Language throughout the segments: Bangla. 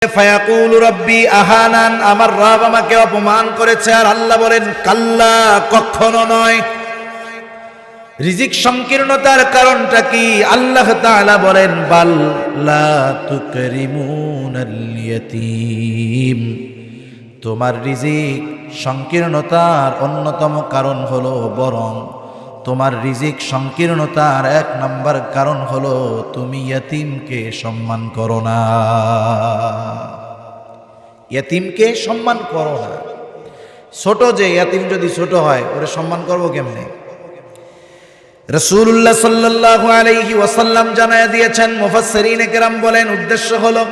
ফায়াকুলু রাব্বি আহানান, আমার রব আমাকে অপমান করেছে। আর আল্লাহ বলেন কাল্লা, কখনো নয়। রিজিক সংকীর্ণতার কারণটা কি? আল্লাহ তাআলা বলেন বাল লা তুকরিমুনাল ইয়াতীম। তোমার রিজিক সংকীর্ণতার অন্যতম কারণ হলো, বরং তোমার রিজিক সংকীর্ণতার এক নম্বর কারণ হলো তুমি ইয়াতীমকে সম্মান করো না। ইয়াতীমকে সম্মান করো না। ছোট যে ইয়াতীম যদি ছোট হয়, ওরে সম্মান করবো কেমনে? রাসূলুল্লাহ সাল্লাল্লাহু আলাইহি ওয়াসাল্লাম জানায়া দিয়েছেন, মুফাসসিরিনে কেরাম বলেন উদ্দেশ্য হলো,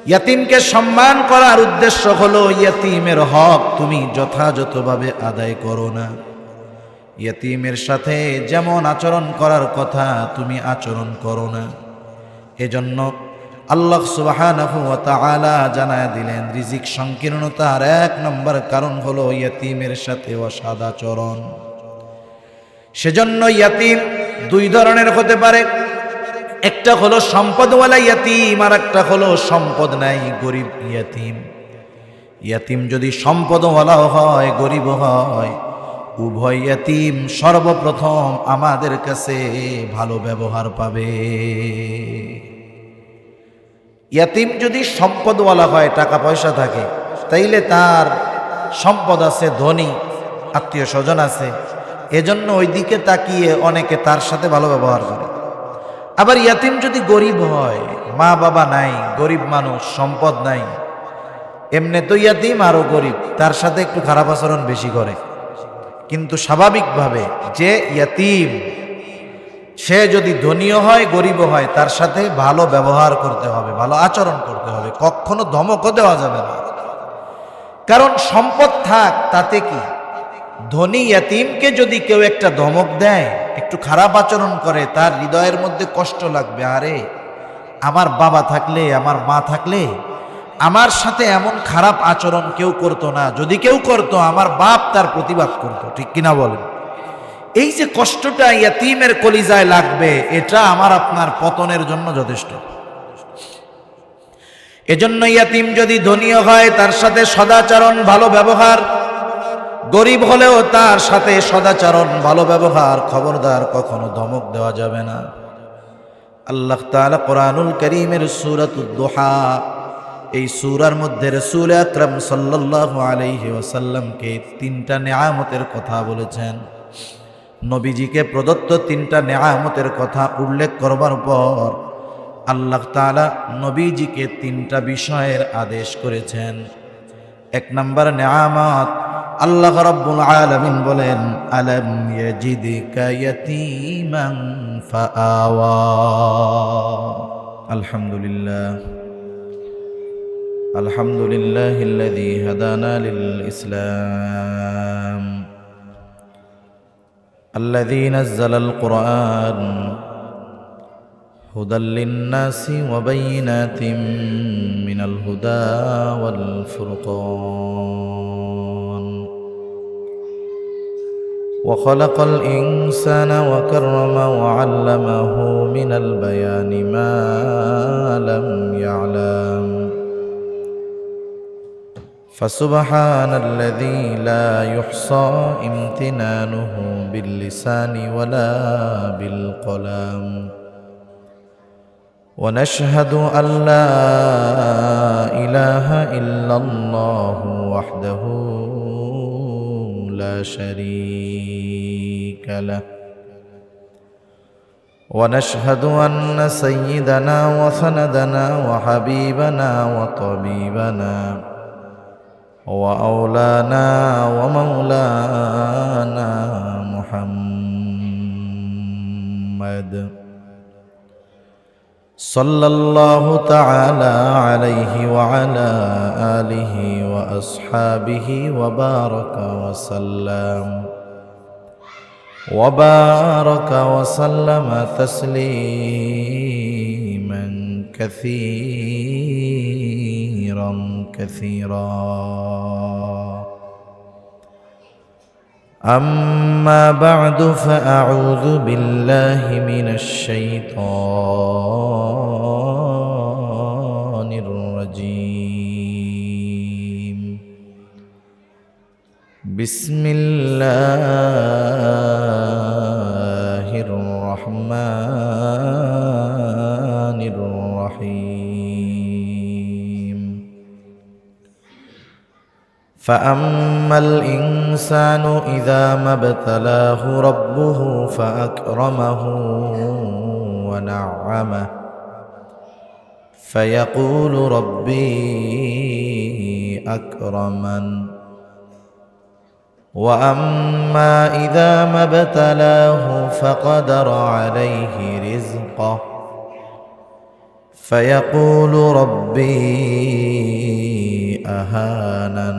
ইয়াতীমকে সম্মান করার উদ্দেশ্য হলো ইয়াতীমের হক তুমি যথাযথভাবে আদায় করো না। ইয়াতীমের সাথে যেমন আচরণ করার কথা তুমি আচরণ করো না। এজন্য আল্লাহ সুবহানাহু ওয়া তাআলা জানায়া দিলেন রিজিক সংকীর্ণতার এক নম্বর কারণ হলো ইয়াতীমের সাথে অসদাচরণ। সেজন্য ইয়াতীম দুই ধরনের হতে পারে। একটা হলো সম্পদওয়ালা ইয়াতীম, আর একটা হলো সম্পদ নাই গরিব ইয়াতীম। ইয়াতীম যদি সম্পদওয়ালাও হয় গরিবও হয়, উভয় ইয়াতীম সর্বপ্রথম আমাদের কাছে ভালো ব্যবহার পাবে। ইয়াতীম যদি সম্পদওয়ালা হয়, টাকা পয়সা থাকে, তাইলে তার সম্পদ আছে, ধনী আত্মীয় স্বজন আছে, এজন্য ওই দিকে তাকিয়ে অনেকে তার সাথে ভালো ব্যবহার করে। আবার ইয়াতীম যদি গরিব হয়, মা বাবা নাই, গরিব মানুষ, সম্পদ নাই, এমনি তো ইয়াতীম আরো গরিব, তার সাথে একটু খারাপ আচরণ বেশি করে। কিন্তু স্বাভাবিকভাবে যে ইয়াতীম, সে যদি ধনীও হয় গরিবও হয়, তার সাথে ভালো ব্যবহার করতে হবে, ভালো আচরণ করতে হবে, কখনো ধমকও দেওয়া যাবে না। কারণ সম্পদ থাক তাতে কি, ধনী ইয়াতীমকে যদি কেউ একটা ধমক দেয়, একটু খারাপ আচরণ করে, তার হৃদয়ের মধ্যে কষ্ট লাগবে। আরে আমার বাবা থাকলে, আমার মা থাকলে আমার সাথে এমন খারাপ আচরণ কেউ করতো না, যদি কেউ করতো আমার বাপ তার প্রতিবাদ করতো, ঠিক কিনা বলেন? এই যে কষ্টটা ইয়াতীমের কলিজায় লাগবে, এটা আমার আপনার পতনের জন্য যথেষ্ট। এজন্য ইয়াতীম যদি ধনীও হয়, তার সাথে সদাচরণ ভালো ব্যবহার, গরিব হলেও তার সাথে সদাচরণ ভালো ব্যবহার, খবরদার কখনো ধমক দেওয়া যাবে না। আল্লাহ তাআলা কোরআনুল কারীমের সূরাতুদ দুহা, এই সূরার মধ্যে রাসূল আকরাম সাল্লাল্লাহু আলাইহি ওয়াসাল্লামকে তিনটা নেয়ামতের কথা বলেছেন। নবীজিকে প্রদত্ত তিনটা নেয়ামতের কথা উল্লেখ করবার পর আল্লাহ তাআলা নবীজিকে তিনটা বিষয়ের আদেশ করেছেন। এক নম্বর নেয়ামত, আল্লাহ রাব্বুল আলামিন বলেন আলাম ইয়াজিদকা ইয়াতীমান ফাআওয়া। আলহামদুলিল্লাহ, আলহামদুলিল্লাহিল্লাযী হাদানা লিল ইসলাম, الذي نزل القرآن هدى للناس وبينات من الهدى والفرقان، وخلق الإنسان وكرم وعلمه من البيان ما لم يعلم، فسبحان الذي لا يحصى امتنانه باللسان ولا بالقلم، ونشهد أن لا إله إلا الله وحده لا شريك له، ونشهد أن سيدنا وسندنا وحبيبنا وطبيبنا وأولانا ومولانا محمد صلى الله تعالى عليه وعلى آله وأصحابه وبارك وسلم تسليما كثيرا. أما بعد فأعوذ بالله من الشيطان الرجيم بسم الله الرحمن الرحيم فأما الإنسان إذا ما ابتلاه ربه فأكرمه ونعمه فيقول ربي أكرمن وأما إذا ما ابتلاه فقدر عليه رزقه فيقول ربي أهانن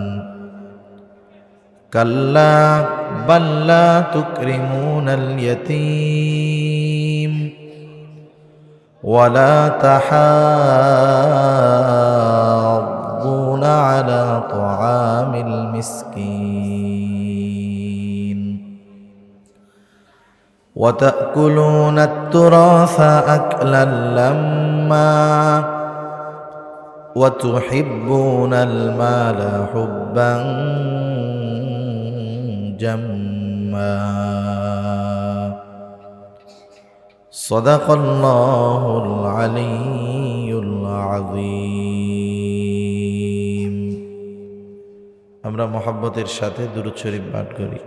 كلا بل لا تكرمون اليتيم ولا تحاضون على طعام المسكين وتأكلون التراث أكلا لما وتحبون المال حبا جما صدق الله العلي العظيم আমরা মোহাব্বতের সাথে দুরূদ শরীফ পাঠ করি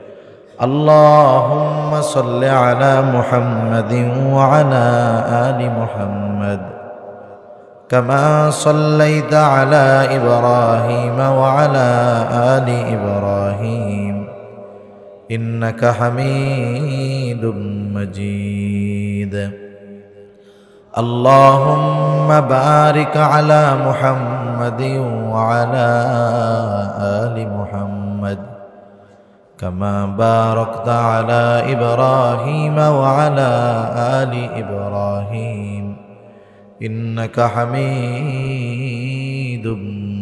আল্লাহুম্মা সাল্লি আলা মুহাম্মাদিন ওয়া আলা আলি মুহাম্মাদ কামা সাল্লাইতা আলা ইব্রাহিম ওয়া আলা আলি ইব্রাহিম ইন্নাকা হামিদুম মাজিদ আল্লাহুম্মা বারিক আলা মুহাম্মাদিন ওয়া আলা আলি মুহাম্মাদ কামা বারাকতা আলা ইব্রাহিম ওয়া আলা আলি ইব্রাহিম ইন্নাকা হামিদুম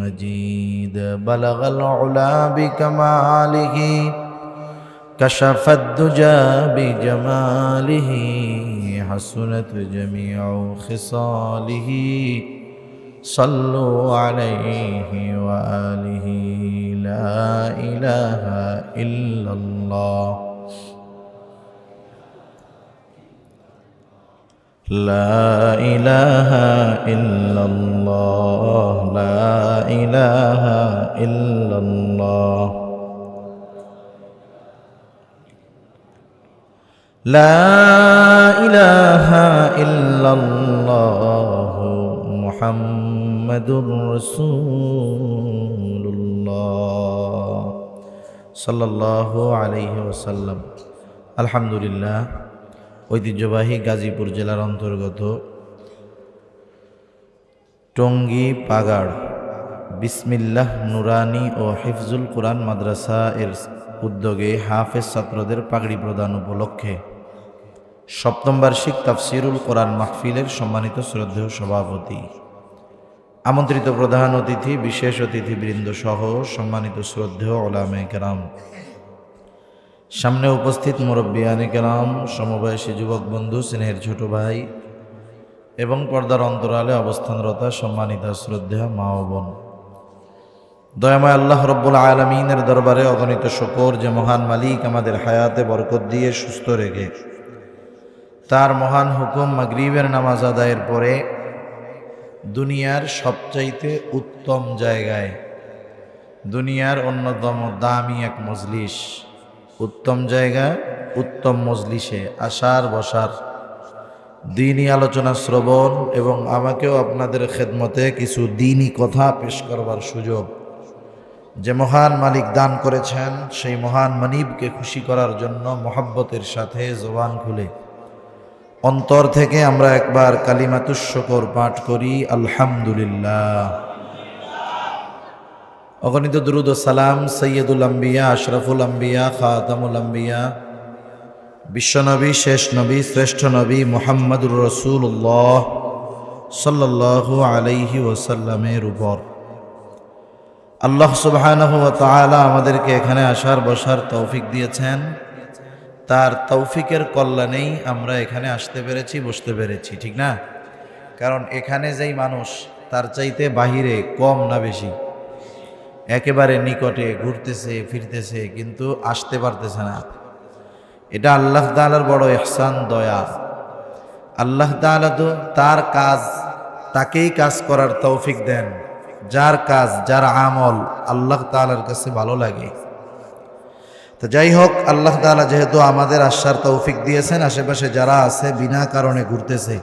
মাজিদ বালাগাল উলা বিকামালিহি كشف الدجى بجماله حسنت جميع خصاله صلوا عليه وآله لا إله إلا الله لا إله إلا الله لا إله إلا الله لا إله إلا الله محمد رسول الله صلى الله عليه وسلم الحمد لله ঐতিহ্যবাহী গাজীপুর জেলার অন্তর্গত টঙ্গী পাগাড় বিসমিল্লাহ নুরানি ও হিফজুল কোরআন মাদ্রাসা এর উদ্যোগে হাফেজ ছাত্রদের পাগড়ি প্রদান উপলক্ষে সপ্তম বার্ষিক তাফসিরুল কোরআন মাহফিলের সম্মানিত শ্রদ্ধেয় সভাপতি, আমন্ত্রিত প্রধান অতিথি, বিশেষ অতিথিবৃন্দ সহ সম্মানিত শ্রদ্ধেয় ওলামায়ে কেরাম, সামনে উপস্থিত মুরব্বিয়ানে কেরাম, সমবয়সী যুবক বন্ধু, স্নেহের ছোট ভাই এবং পর্দার অন্তরালে অবস্থানরতা সম্মানিত শ্রদ্ধেয় মা ও বোন, দয়াময় আল্লাহ রব্বুল আলামিনের দরবারে অগণিত শুকর যে মহান মালিক আমাদের হায়াতে বরকত দিয়ে সুস্থ রেখে তার মহান হুকুম মাগরিবের নামাজ আদায়ের পরে দুনিয়ার সবচাইতে উত্তম জায়গায়, দুনিয়ার অন্যতম দামি এক মজলিস, উত্তম জায়গা, উত্তম মজলিসে আসার বসার, দ্বীনি আলোচনা শ্রবণ এবং আমাকেও আপনাদের খেদমতে কিছু দ্বীনি কথা পেশ করবার সুযোগ যে মহান মালিক দান করেছেন, সেই মহান মানিবকে খুশি করার জন্য মহব্বতের সাথে জবান খুলে অন্তর থেকে আমরা একবার কালিমাতুশ শুকর পাঠ করি, আলহামদুলিল্লাহ। অগণিত দুরুদ ও সালাম সৈয়দুল আম্বিয়া, আশরাফুল আম্বিয়া, খাতামুল আম্বিয়া, বিশ্বনবী, শেষ নবী, শ্রেষ্ঠ নবী মুহাম্মদুর রাসূলুল্লাহ সাল্লাল্লাহু আলাইহি ওয়াসাল্লামের উপর আল্লাহ সুবহানাহু ওয়া তাআলা আমাদেরকে এখানে আসার বসার তৌফিক দিয়েছেন। তার তৌফিকের কল্যাণেই আমরা এখানে আসতে পেরেছি, বসতে পেরেছি, ঠিক না? কারণ এখানে যেই মানুষ তার চাইতে বাহিরে কম না বেশি? একেবারে নিকটে ঘুরতেছে ফিরতেছে কিন্তু আসতে পারতেছে না। এটা আল্লাহ তাআলার বড় ইহসান, দয়া। আল্লাহ তাআলা তো তার কাজ তাকেই কাজ করার তৌফিক দেন, যার কাজ যার আমল আল্লাহ তাআলার কাছে ভালো লাগে। তো যাই হোক, আল্লাহ তাআলা যেহেতু আমাদের আসার তৌফিক দিয়েছেন, আশেপাশে যারা আছে বিনা কারণে ঘুরতেছে,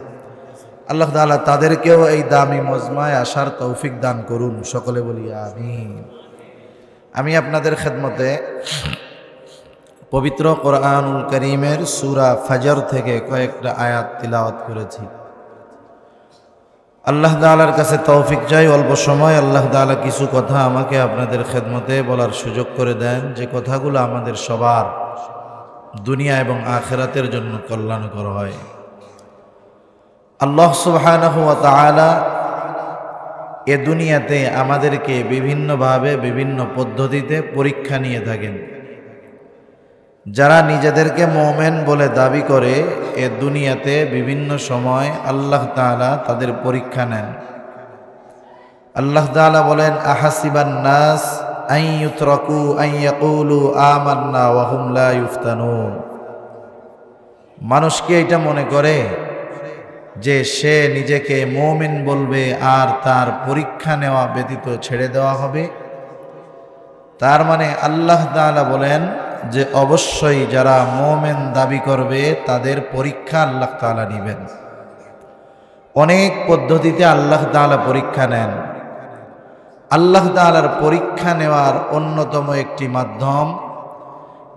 আল্লাহ তাআলা তাদেরকেও এই দামি মজমায় আসার তৌফিক দান করুন। সকলে বলি আমিন। আমি আপনাদের খেদমতে পবিত্র কোরআনুল কারীমের সূরা ফজর থেকে কয়েকটা আয়াত তিলাওয়াত করেছি। আল্লাহ তাআলার কাছে তৌফিক চাই, অল্প সময় আল্লাহ তাআলা কিছু কথা আমাকে আপনাদের খেদমতে বলার সুযোগ করে দেন, যে কথাগুলো আমাদের সবার দুনিয়া এবং আখিরাতের জন্য কল্যাণকর হয়। আল্লাহ সুবহানাহু ওয়া তাআলা এ দুনিয়াতে আমাদেরকে বিভিন্নভাবে বিভিন্ন পদ্ধতিতে পরীক্ষা নিয়ে থাকেন। যারা নিজেদেরকে মুমিন বলে দাবি করে, এ দুনিয়াতে বিভিন্ন সময় আল্লাহ তাআলা তাদের পরীক্ষা নেন। আল্লাহ তাআলা বলেন, আহাসিবান নাস আন ইউতরাকু আন ইয়াকুলু আমান্না ওয়া হুম লা ইফতানুন। মানুষ কি এটা মনে করে যে সে নিজেকে মুমিন বলবে আর তার পরীক্ষা নেওয়া ব্যতীত ছেড়ে দেওয়া হবে? তার মানে আল্লাহ তাআলা বলেন যে অবশ্যই যারা মুমিন দাবি করবে তাদের পরীক্ষা আল্লাহ তাআলা নেবেন। অনেক পদ্ধতিতে আল্লাহ তাআলা পরীক্ষা নেন। আল্লাহ তাআলার পরীক্ষা নেওয়ার অন্যতম একটি মাধ্যম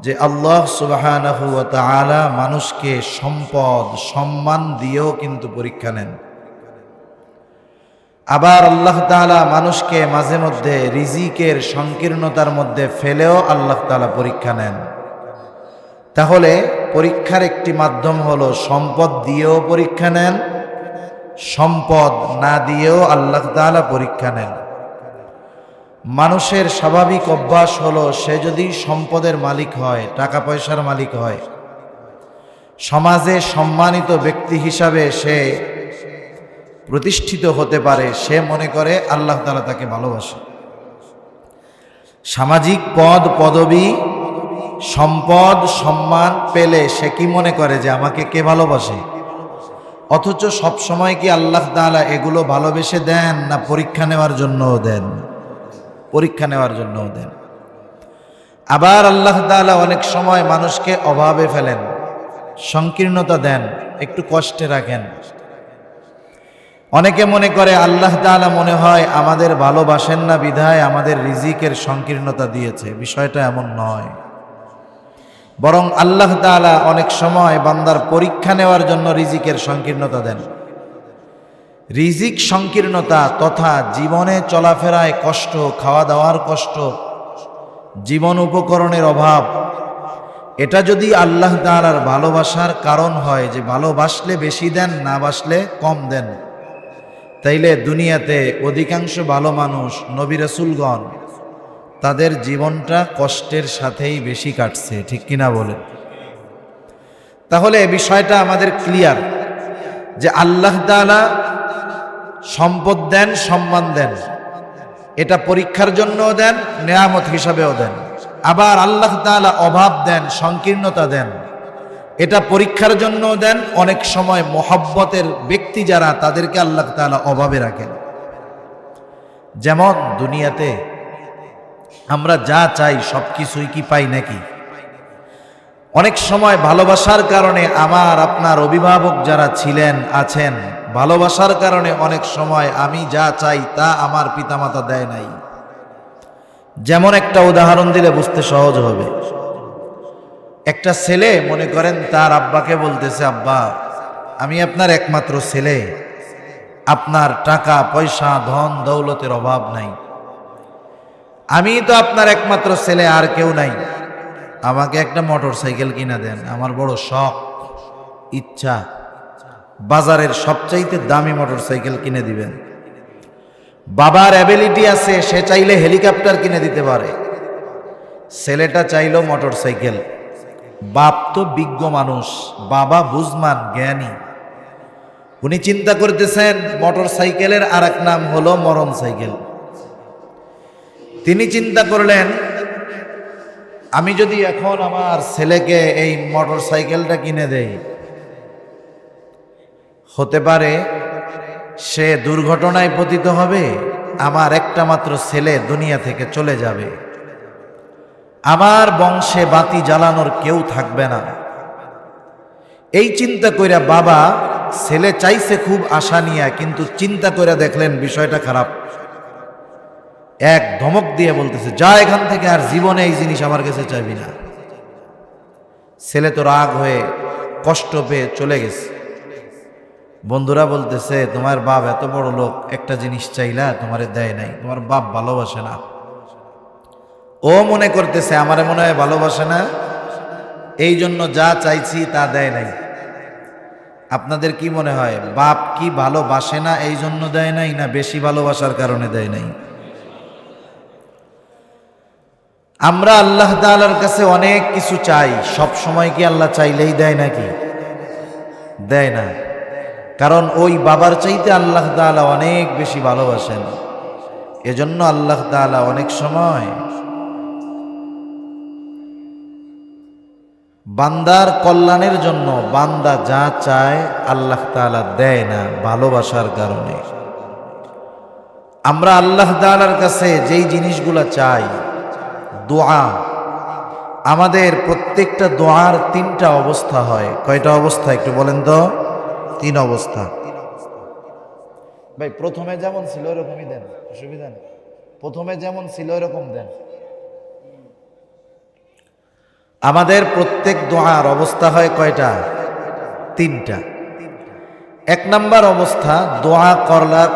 যে আল্লাহ সুবহানাহু ওয়া তাআলা মানুষকে সম্পদ সম্মান দিয়েও কিন্তু পরীক্ষা নেন। আবার আল্লাহ তাআলা মানুষকে মাঝে মধ্যে রিজিকের সংকীর্ণতার মধ্যে ফেলেও আল্লাহ তাআলা পরীক্ষা নেন। তাহলে পরীক্ষার একটি মাধ্যম হলো সম্পদ দিয়েও পরীক্ষা নেন, সম্পদ না দিয়েও আল্লাহ তাআলা পরীক্ষা নেন। মানুষের স্বাভাবিক অভ্যাস হলো, সে যদি সম্পদের মালিক হয়, টাকা পয়সার মালিক হয়, সমাজে সম্মানিত ব্যক্তি হিসাবে সে প্রতিষ্ঠিত হতে পারে, সে মনে করে আল্লাহ তাআলা তাকে ভালোবাসে। সামাজিক পদ পদবি সম্পদ সম্মান পেলে সে কি মনে করে যে আমাকে কে ভালোবাসে? অথচ সব সময় কি আল্লাহ তাআলা এগুলো ভালোবেসে দেন না পরীক্ষা নেওয়ার জন্যও দেন? পরীক্ষা নেওয়ার জন্যও দেন। আবার আল্লাহ তাআলা অনেক সময় মানুষকে অভাবে ফেলেন, সংকীর্ণতা দেন, একটু কষ্টে রাখেন। অনেকে মনে করে আল্লাহ তাআলা মনে হয় আমাদের ভালোবাসেন না বিধায় আমাদের রিজিকের সংকীর্ণতা দিয়েছে। বিষয়টা এমন নয়, বরং আল্লাহ তাআলা অনেক সময় বান্দার পরীক্ষা নেওয়ার জন্য রিজিকের সংকীর্ণতা দেন। রিজিক সংকীর্ণতা তথা জীবনে চলাফেরায় কষ্ট, খাওয়া দাওয়ার কষ্ট, জীবন উপকরণের অভাব, এটা যদি আল্লাহ তাআলার ভালোবাসার কারণ হয়, যে ভালোবাসলে বেশি দেন, না বাসলে কম দেন, তাইলে দুনিয়াতে অধিকাংশ ভালো মানুষ, নবী রাসূলগণ, তাদের জীবনটা কষ্টের সাথেই বেশি কাটছে। ঠিক কিনা বলেন? তাহলে বিষয়টা আমাদের ক্লিয়ার যে আল্লাহ তাআলা সম্পদ দেন, সম্মান দেন, এটা পরীক্ষার জন্যও দেন, নেয়ামত হিসাবেও দেন। আবার আল্লাহ তাআলা অভাব দেন, সংকীর্ণতা দেন, এটা পরীক্ষার জন্যও দেন। অনেক সময় মহব্বতের ব্যক্তি যারা, তাদেরকে আল্লাহ তাআলা অভাবে রাখেন। যেমন দুনিয়াতে আমরা যা চাই সব কিছুই কি পাই নাকি? অনেক সময় ভালোবাসার কারণে আমার আপনার অভিভাবক যারা ছিলেন আছেন, ভালোবাসার কারণে অনেক সময় আমি যা চাই তা আমার পিতামাতা দেয় নাই। যেমন একটা উদাহরণ দিলে বুঝতে সহজ হবে। একটা ছেলে মনে করেন তার আব্বাকে বলতেছে, আব্বা আমি আপনার একমাত্র ছেলে, আপনার টাকা পয়সা ধন দৌলতের অভাব নাই, আমি তো আপনার একমাত্র ছেলে, আর কেউ নাই, আমাকে একটা মোটর সাইকেল কিনে দেন, আমার বড় শখ ইচ্ছা, বাজারের সবচাইতে দামি মোটর সাইকেল কিনে দিবেন। বাবার অ্যাবিলিটি আছে, সে চাইলে হেলিকপ্টার কিনে দিতে পারে, ছেলেটা চাইলো মোটর সাইকেল। বাপ তো বিজ্ঞ মানুষ, বাবা বুঝমান জ্ঞানী, উনি চিন্তা করতেছেন মোটর সাইকেলের আর এক নাম হলো মরণ সাইকেল। তিনি চিন্তা করলেন, আমি যদি এখন আমার ছেলেকে এই মোটর সাইকেলটা কিনে দেই, হতে পারে সে দুর্ঘটনায় পতিত হবে, আমার একটা মাত্র ছেলে দুনিয়া থেকে চলে যাবে, আমার বংশে বাতি জ্বালানোর কেউ থাকবে না। এই চিন্তা কইরা বাবা, ছেলে চাইছে খুব আশা নিয়ে, কিন্তু চিন্তা করে দেখলেন বিষয়টা খারাপ। এক ধমক দিয়ে বলতেছে, যা এখান থেকে, আর জীবনে এই জিনিস আমার কাছে চাইবি না। ছেলে তো রাগ হয়ে কষ্ট পেয়ে চলে গেছে। বন্ধুরা বলতেছে, তোমার বাপ এত বড় লোক, একটা জিনিস চাইলা তোমারে দেয় নাই, তোমার বাপ ভালোবাসে না। ও মনে করতেছে আমারে মনে হয় ভালোবাসে না, এই জন্য যা চাইছি তা দেয় নাই। আপনাদের কি মনে হয়, বাপ কি ভালোবাসে না এই জন্য দেয় নাই, না বেশি ভালোবাসার কারণে দেয় নাই? আমরা আল্লাহ তাআলার কাছে অনেক কিছু চাই, সব সময় কি আল্লাহ চাইলেই দেয় নাকি? দেয় না। কারণ ওই বাবার চাইতে আল্লাহ তাআলা অনেক বেশি ভালোবাসেন। এজন্য আল্লাহ তাআলা অনেক সময় বান্দার কল্যাণের জন্য বান্দা যা চায় আল্লাহ তাআলা দেয় না, ভালোবাসার কারণে। আমরা আল্লাহ তাআলার কাছে যেই জিনিসগুলো চাই, দোয়া, আমাদের প্রত্যেকটা দোয়ার তিনটা অবস্থা হয়। কয়টা অবস্থা একটু বলেন তো? তিন অবস্থা। ভাই প্রথমে যেমন ছিল ওরকমই দেন, অসুবিধা নেই। প্রথমে যেমন ছিল ওরকম দেন। আমাদের প্রত্যেক দোয়ার অবস্থা হয় কয়টা? তিনটা। এক নাম্বার অবস্থা, দোয়া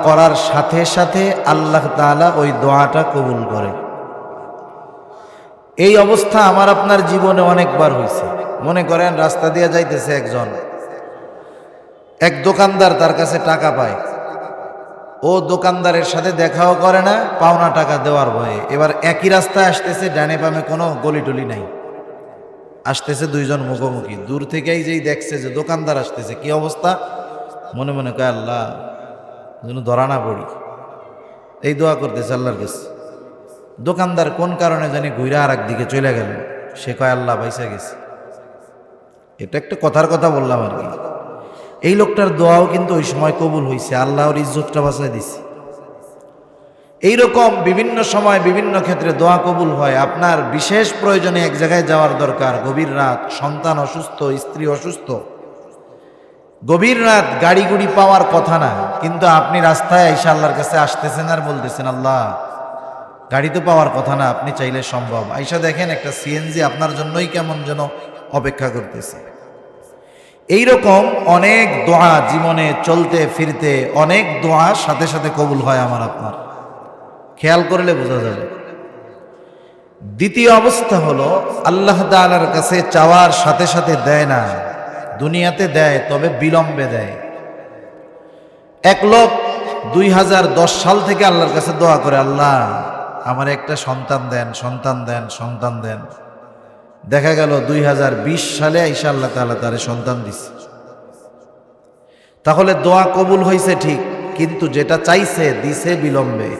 করার সাথে সাথে আল্লাহ তাআলা ওই দোয়াটা কবুল করে। এই অবস্থা আমার আপনার জীবনে অনেকবার হয়েছে। মনে করেন রাস্তা দিয়ে যাইতেছে একজন, এক দোকানদার তার কাছে টাকা পায়, ও দোকানদারের সাথে দেখাও করে না পাওনা টাকা দেওয়ার ভয়ে। এবার একই রাস্তায় আসতেছে, ডানে বামে কোনো গলিটলি নাই, আসতেছে দুইজন মুখোমুখি। দূর থেকেই যেই দেখছে যে দোকানদার আসতেছে, কি অবস্থা? মনে মনে কয় আল্লাহ যেন ধরা না পড়ি, এই দোয়া করতেছে আল্লাহর কাছে। দোকানদার কোন কারণে জানি ঘুরে আর একদিকে চলে গেল, সে কয় আল্লাহ বাইসা গেছে। এটা একটা কথার কথা বললাম আর কি। এই লোকটার দোয়াও কিন্তু ওই সময় কবুল হয়েছে, আল্লাহর ইজ্জতটা বাঁচায় দিছে। এইরকম বিভিন্ন সময় বিভিন্ন ক্ষেত্রে দোয়া কবুল হয়। আপনার বিশেষ প্রয়োজনে এক জায়গায় যাওয়ার দরকার, গভীর রাত, সন্তান অসুস্থ, স্ত্রী অসুস্থ, গভীর রাত, গাড়ি গুড়ি পাওয়ার কথা না, কিন্তু আপনি রাস্তায় আইসা আল্লাহর কাছে আসতেছেন আর বলতেছেন আল্লাহ গাড়ি তো পাওয়ার কথা না, আপনি চাইলে সম্ভব। আইসা দেখেন একটা সিএনজি আপনার জন্যই কেমন যেন অপেক্ষা করতেছে। এইরকম অনেক দোয়া জীবনে চলতে ফিরতে অনেক দোয়া সাথে সাথে কবুল হয় আমার আপনার, খেয়াল করলে বোঝা যাবে। দ্বিতীয় অবস্থা হলো আল্লাহ তাআলার কাছে চাওয়ার সাথে সাথে দেয় না, দুনিয়াতে দেয় তবে বিলম্বে দেয়। এক লোক 2010 সাল থেকে আল্লাহর কাছে দোয়া করে, আল্লাহ আমার একটা সন্তান দেন, সন্তান দেন, সন্তান দেন। দেখা গেল 2020 সালে আইসা আল্লাহ তাআলা তারে সন্তান দিছে। তাহলে দোয়া কবুল হয়েছে ঠিক, কিন্তু যেটা চাইছে দিছে বিলম্বে।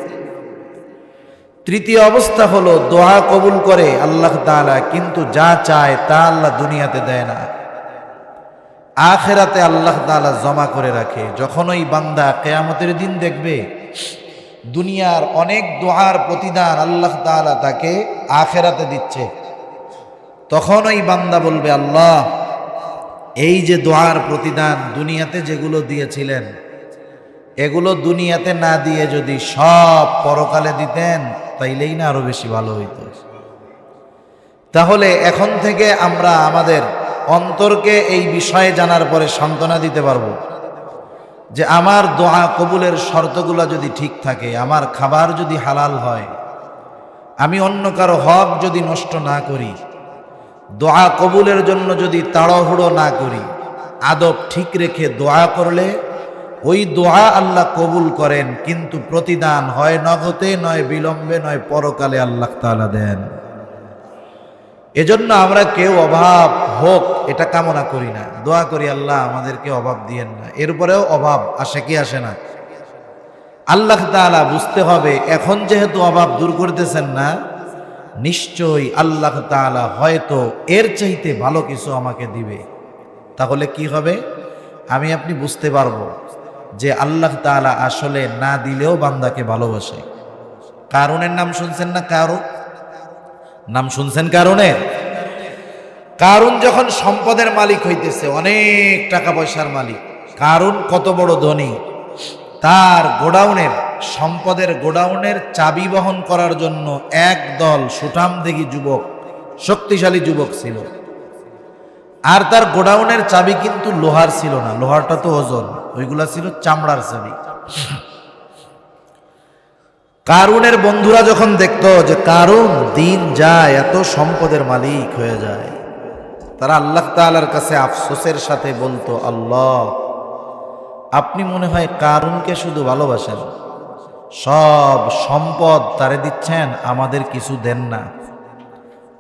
তৃতীয় অবস্থা হলো দোয়া কবুল করে আল্লাহ তাআলা, কিন্তু যা চায় তা আল্লাহ দুনিয়াতে দেয় না, আখিরাতে আল্লাহ তাআলা জমা করে রাখে। যখন ওই বান্দা কিয়ামতের দিন দেখবে দুনিয়ার অনেক দোয়ার প্রতিদান আল্লাহ তাআলা তাকে আখিরাতে দিচ্ছে, তখন ওই বান্দা বলবে আল্লাহ এই যে দোয়ার প্রতিদান দুনিয়াতে যেগুলো দিয়েছিলেন, এগুলো দুনিয়াতে না দিয়ে যদি সব পরকালে দিতেন তাইলেই না আরো বেশি ভালো হইত। তাহলে এখন থেকে আমরা আমাদের অন্তরকে এই বিষয়ে জানার পরে সান্ত্বনা দিতে পারবো যে আমার দোয়া কবুলের শর্তগুলো যদি ঠিক থাকে, আমার খাবার যদি হালাল হয়, আমি অন্য কারো হক যদি নষ্ট না করি, দোয়া কবুলের জন্য যদি তাড়াহুড়ো না করি, আদব ঠিক রেখে দোয়া করলে ওই দোয়া আল্লাহ কবুল করেন, কিন্তু প্রতিদান হয় নগদে, নয় বিলম্বে, নয় পরকালে আল্লাহ তাআলা দেন। এজন্য আমরা কেউ অভাব হোক এটা কামনা করি না, দোয়া করি আল্লাহ আমাদেরকে অভাব দিয়েন না। এরপরেও অভাব আসে কি আসে না? আল্লাহ তাআলা বুঝতে হবে এখন যেহেতু অভাব দূর করতেছেন না, নিশ্চয়ই আল্লাহ তাআলা হয়তো এর চাইতে ভালো কিছু আমাকে দিবে। তাহলে কি হবে? আমি আপনি বুঝতে পারবো যে আল্লাহ তাআলা আসলে না দিলেও বান্দাকে ভালোবাসে। কারুনের নাম শুনছেন না? কারুন নাম শুনছেন? কারুনের কারুন যখন সম্পদের মালিক হইতেছে, অনেক টাকা পয়সার মালিক, কারুন কত বড় ধনী, তার গোডাউনের সম্পদের গোডাউনের চাবি বহন করার জন্য একদল সুঠামদেহী যুবক, শক্তিশালী যুবক ছিল। আর তার গোডাউনের চাবি কিন্তু লোহার ছিল না, লোহারটা তো ওজন, ওইগুলা ছিল চামড়ার চাবি। কারুনের বন্ধুরা যখন দেখতো যে কারুন দিন যায় এত সম্পদের মালিক হয়ে যায়, তারা আল্লাহ তাআলার কাছে আফসোসের সাথে বলতো, আল্লাহ আপনি মনে হয় কারুনকে শুধু ভালোবাসেন, সব সম্পদ তারে দিচ্ছেন, আমাদের কিছু দেন না।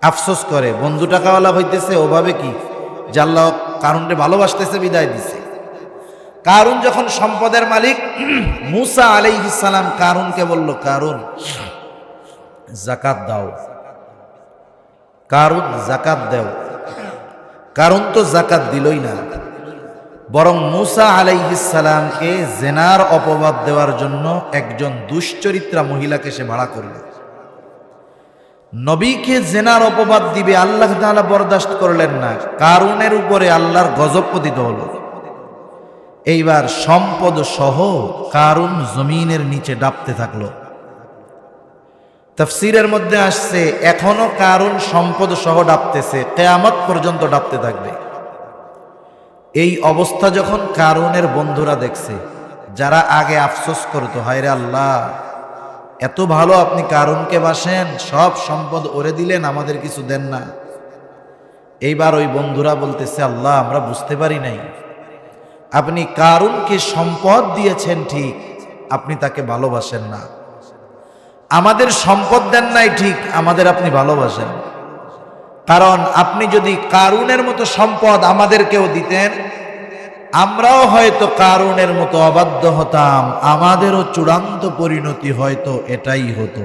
আফসোস করে, বন্ধু টাকাওয়ালা হইতেছে ওভাবে কি যে আল্লাহ কারুনকে ভালোবাসতেছে বিদায় দিছে। কারুন যখন সম্পদের মালিক, মূসা আলাইহিস সালাম কারুনকে বলল, কারুন যাকাত দাও, কারুন যাকাত দাও। কারুন তো যাকাত দিলই না, বরং মূসা আলাইহিস সালামকে জেনার অপবাদ দেওয়ার জন্য একজন দুশ্চরিত্রা মহিলাকে সে ভাড়া করল। নবীকে জেনার অপবাদ দিবে আল্লাহ তাআলা বরদাস্ত করলেন না, কারুনের উপরে আল্লাহর গজব পতিত হলো। এইবার সম্পদ সহ কারুন জমিনের নিচে ডাবতে থাকলো। তাফসীরের মধ্যে আসছে এখনো কারুন সম্পদ সহ ডাবতেছে, কিয়ামত পর্যন্ত ডাবতে থাকবে। এই অবস্থা যখন কারুনের বন্ধুরা দেখছে, যারা আগে আফসোস করতো, হায়রে আল্লাহ এত ভালো আপনি কারুনকে বাসেন, সব সম্পদ ওরে দিলেন, আমাদের কিছু দেন না। এইবার ওই বন্ধুরা বলতেছে, আল্লাহ আমরা বুঝতে পারি নাই, আপনি কারুনকে সম্পদ দিয়েছেন ঠিক, আপনি তাকে ভালোবাসেন না। আমাদের সম্পদ দেন নাই ঠিক, আমাদের আপনি ভালোবাসেন। কারণ আপনি যদি কারুনের মতো সম্পদ আমাদেরকেও দিতেন, আমরাও হয়তো কারুনের মতো অবাধ্য হতাম, আমাদেরও চূড়ান্ত পরিণতি হয়তো এটাই হতো।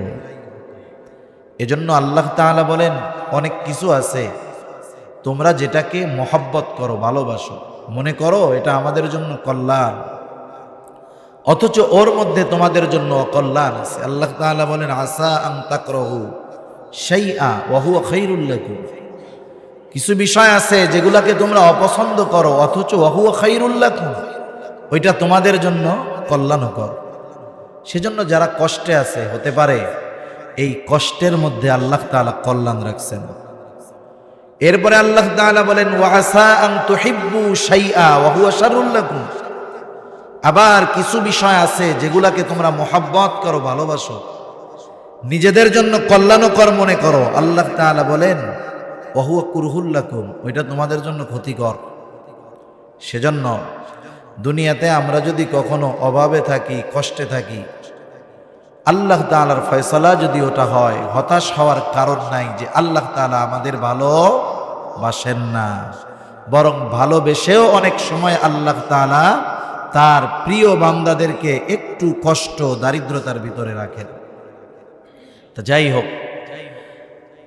এজন্য আল্লাহ তাআলা বলেন, অনেক কিছু আছে তোমরা যেটাকে মহব্বত করো, ভালোবাসো, মনে করো এটা আমাদের জন্য কল্যাণ, অথচ ওর মধ্যে তোমাদের জন্য অকল্যাণ আছে। আল্লাহ তাআলা বলেন, আসা আন তাকরাহু শাইআ ওয়া হুয়া খায়রুল লাকুম। কিছু বিষয় আছে যেগুলাকে তোমরা অপছন্দ করো, অথচ ওয়া হুয়া খায়রুল লাকুম, ওইটা তোমাদের জন্য কল্যাণকর। সেজন্য যারা কষ্টে আছে, হতে পারে এই কষ্টের মধ্যে আল্লাহ তাআলা কল্যাণ রাখছেন। এরপরে আল্লাহ তাআলা বলেন, ওয়া আসা আন তুহিব্বু শাইআ ওয়া হুয়া শাররুল লাকুম। আবার কিছু বিষয় আছে যেগুলাকে তোমরা মহব্বত করো, ভালোবাসো, নিজেদের জন্য কল্যাণকর মনে করো, আল্লাহ তাআলা বলেন ওয়া হুয়া কুরহুল লাকুম, ওইটা তোমাদের জন্য ক্ষতিকর। সেজন্য দুনিয়াতে আমরা যদি কখনো অভাবে থাকি, কষ্টে থাকি, আল্লাহ তাআলার ফয়সালা যদি ওটা হয়, হতাশ হওয়ার কারণ নাই যে আল্লাহ তাআলা আমাদের ভালোবাসেন না, বরং ভালোবেসেও অনেক সময় আল্লাহ তাআলা তার প্রিয় বান্দাদেরকে একটু কষ্ট, দারিদ্রতার ভিতরে রাখেন। তা যাই হোক,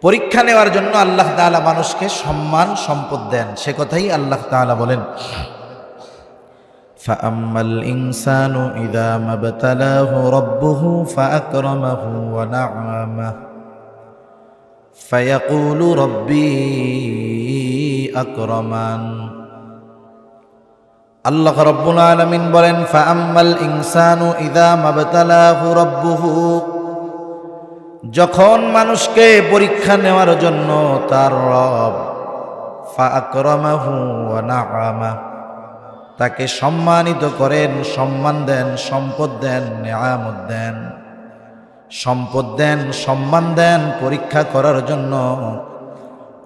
পরীক্ষা নেওয়ার জন্য আল্লাহ তাআলা মানুষকে সম্মান সম্পদ দেন, সে কথাই আল্লাহ তাআলা বলেন, ফাআম্মাল ইনসানু ইযা মাবতালাহু রাব্বুহু ফাআকরামাহু ওয়া না'আমাহু ফায়াকুলু রাব্বি আকরামান। আল্লাহ রাব্বুল আলামিন বলেন, ফাআম্মাল ইনসানু ইযা মাবতালাহু রাব্বুহু, যখন মানুষকে পরীক্ষা নেওয়ার জন্য তার রব ফাআকরামাহু ওয়া না'আমাহু, তাকে সম্মানিত করেন, সম্মান দেন, সম্পদ দেন, নিয়ামত দেন, সম্পদ দেন, সম্মান দেন পরীক্ষা করার জন্য,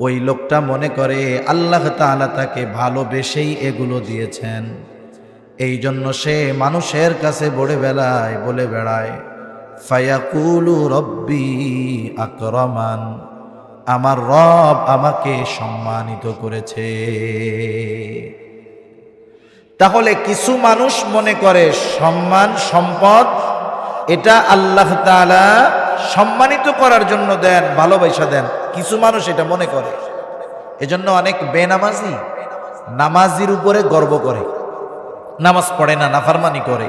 ওই লোকটা মনে করে আল্লাহ তাআলা তাকে ভালোবেসেই এগুলো দিয়েছেন। এই জন্য সে মানুষের কাছে বলে বেড়ায় ফায়াকুলু রব্বি আকরামান, আমার রব আমাকে সম্মানিত করেছে। তাহলে কিছু মানুষ মনে করে সম্মান সম্পদ এটা আল্লাহ তাআলা সম্মানিত করার জন্য দেন, ভালোবাসা দেন। কিছু মানুষ এটা মনে করে। এজন্য অনেক বেনামাজি নামাজির উপরে গর্ব করে, নামাজ পড়ে না, নাফরমানি করে।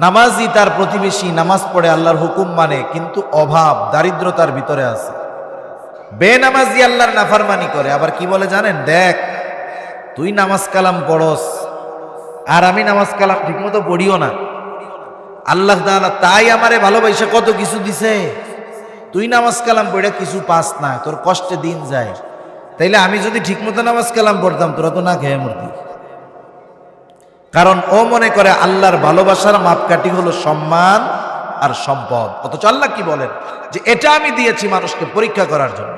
নামাজি তার প্রতিবেশী নামাজ পড়ে, আল্লাহর হুকুম মানে, কিন্তু অভাব দারিদ্রতার ভিতরে আছে। বেনামাজি আল্লাহর নাফরমানি করে, আবার কি বলে জানেন? দেখ, তুই নামাজ কালাম পড়স আর আমি নামাজ কালাম ঠিকমতো পড়িও না, আল্লাহ তাআলা তাই আমারে ভালোবাসা কত কিছু দিছে। তুই নামাজ কালাম পড়ে কিছু পাস না, তোর কষ্টে দিন যায়। তাইলে আমি যদি ঠিকমতো নামাজ কালাম পড়তাম, তোরা তো না খেয়ে মরতি। কারণ ও মনে করে আল্লাহর ভালোবাসার মাপকাঠি হলো সম্মান আর সম্পদ। অথচ আল্লাহ কি বলেন? যে এটা আমি দিয়েছি মানুষকে পরীক্ষা করার জন্য।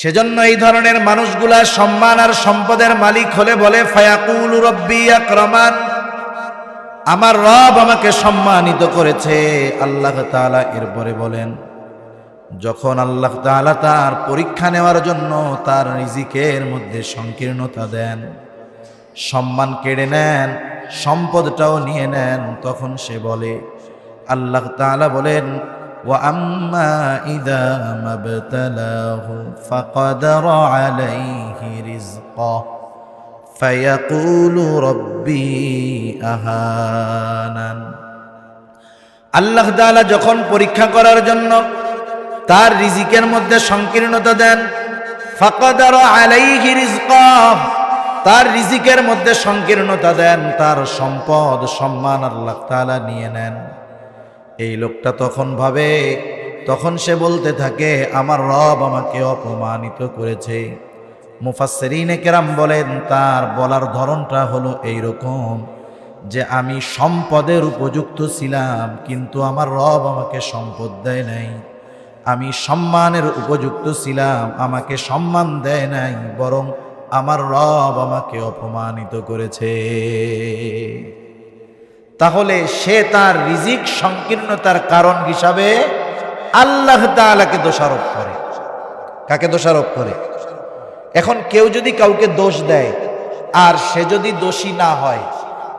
সেজন্য এই ধরনের মানুষগুলা সম্মান আর সম্পদের মালিক হলে বলে ফায়াকুলু রব্বি আকরামান, আমার রব আমাকে সম্মানিত করেছে। আল্লাহ তাআলা এরপরে বলেন, যখন আল্লাহ তাআলা তার পরীক্ষা নেওয়ার জন্য তার রিজিকের মধ্যে সংকীর্ণতা দেন, সম্মান কেড়ে নেন, সম্পদটাও নিয়ে নেন, তখন সে বলে, আল্লাহ তাআলা বলেন, ওয়া আম্মা ইযা মাবতালাহু ফাকাদারা আলাইহি রিজকাহ ফায়াকুলু রব্বি আহানান। আল্লাহ তাআলা যখন পরীক্ষা করার জন্য তার রিজিকের মধ্যে সংকীর্ণতা দেন, ফাকাদারা আলাইহি রিজকাহ, তার রিজিকের মধ্যে সংকীর্ণতা দেন, তার সম্পদ সম্মান আল্লাহ তাআলা নিয়ে নেন। এই লোকটা তখন ভাবে, তখন সে বলতে থাকে, আমার রব আমাকে অপমানিত করেছে। মুফাসসিরিনে কেরাম বলেন, তার বলার ধরনটা হলো এইরকম যে আমি সম্পদের উপযুক্ত ছিলাম, কিন্তু আমার রব আমাকে সম্পদ দেয় নাই। আমি সম্মানের উপযুক্ত ছিলাম, আমাকে সম্মান দেয় নাই, বরং আমার রব আমাকে অপমানিত করেছে। তাহলে সে তার রিজিক সংকীর্ণতার কারণ হিসাবে আল্লাহ তাআলাকে দোষারোপ করে। কাকে দোষারোপ করে? এখন কেউ যদি কাউকে দোষ দেয় আর সে যদি দোষী না হয়,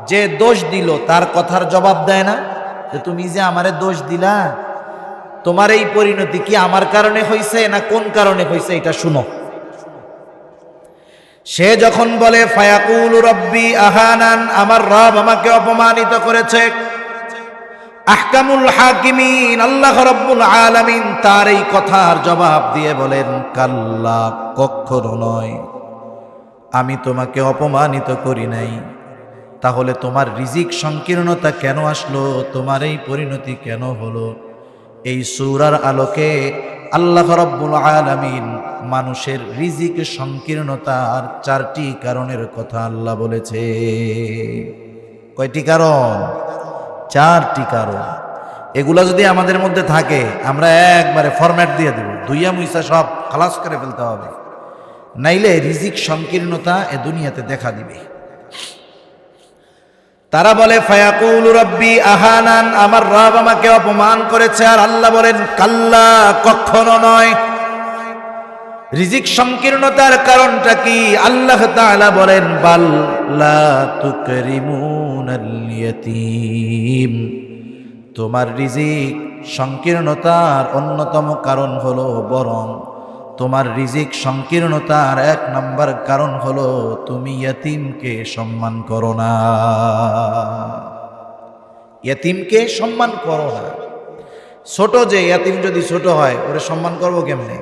যে দোষ দিল তার কথার জবাব দেয় না, যে তুমি যে আমারে দোষ দিলা, তোমার এই পরিণতি কি আমার কারণে হয়েছে না কোন কারণে হয়েছে এটা শুনো। সে যখন বলে ফায়াকুলু রব্বি আহানান, আমার রব আমাকে অপমানিত করেছে, আহকামুল হাকিমিন আল্লাহ রাব্বুল আলামিন তার এই কথার জবাব দিয়ে বলেন, কাল্লা, কখনো নয়, আমি তোমাকে অপমানিত করি নাই। তাহলে তোমার রিজিক সংকীর্ণতা কেন আসলো? তোমার এই পরিণতি কেন হলো? এই সূরার আলোকে আল্লাহ রাব্বুল আলামিন মানুষের রিজিক সংকীর্ণতার 4টি কারণের কথা আল্লাহ বলেছে। কয়টি কারণ? 4টি কারণ। এগুলা যদি আমাদের মধ্যে থাকে, আমরা একবারে ফরম্যাট দিয়ে দেব, দুইয়া মুইসা সব খালাস করে ফেলতে হবে, নাইলে রিজিক সংকীর্ণতা এ দুনিয়াতে দেখা দিবে। তারা বলে ফায়াকুলু রব্বি আহানান, আমার রব আমাকে অপমান করেছে। আর আল্লাহ বলেন, কাল্লা, কখনো নয়। রিজিক সংকীর্ণতার কারণটা কি? আল্লাহ তাআলা বলেন, বাল লা তুকরিমুনাল ইয়াতীম, তোমার রিজিক সংকীর্ণতার অন্যতম কারণ হলো, বরং তোমার রিজিক সংকীর্ণতার 1 নম্বর কারণ হলো তুমি ইয়াতীমকে সম্মান করো না। ইয়াতীমকে সম্মান করো না। ছোট যে ইয়াতীম যদি ছোট হয়, ওরে সম্মান করবো কেমনে?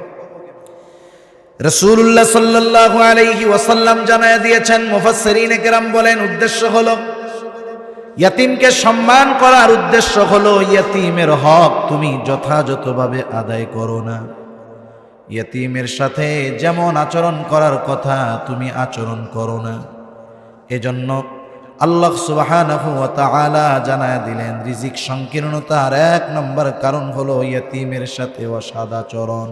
রাসূলুল্লাহ সাল্লাল্লাহু আলাইহি ওয়াসাল্লাম জানায়া দিয়েছেন, মুফাসসিরিনে কেরাম বলেন, উদ্দেশ্য হলো ইয়াতীমকে সম্মান করার উদ্দেশ্য হলো ইয়াতীমের হক তুমি যথাযথভাবে আদায় করো না। ইয়াতীমের সাথে যেমন আচরণ করার কথা তুমি আচরণ করো না। এজন্য আল্লাহ সুবহানাহু ওয়া তাআলা জানায়া দিলেন, রিজিক সংকীর্ণতার 1 নম্বর কারণ হলো ইয়াতীমের সাথে অসদাচরণ।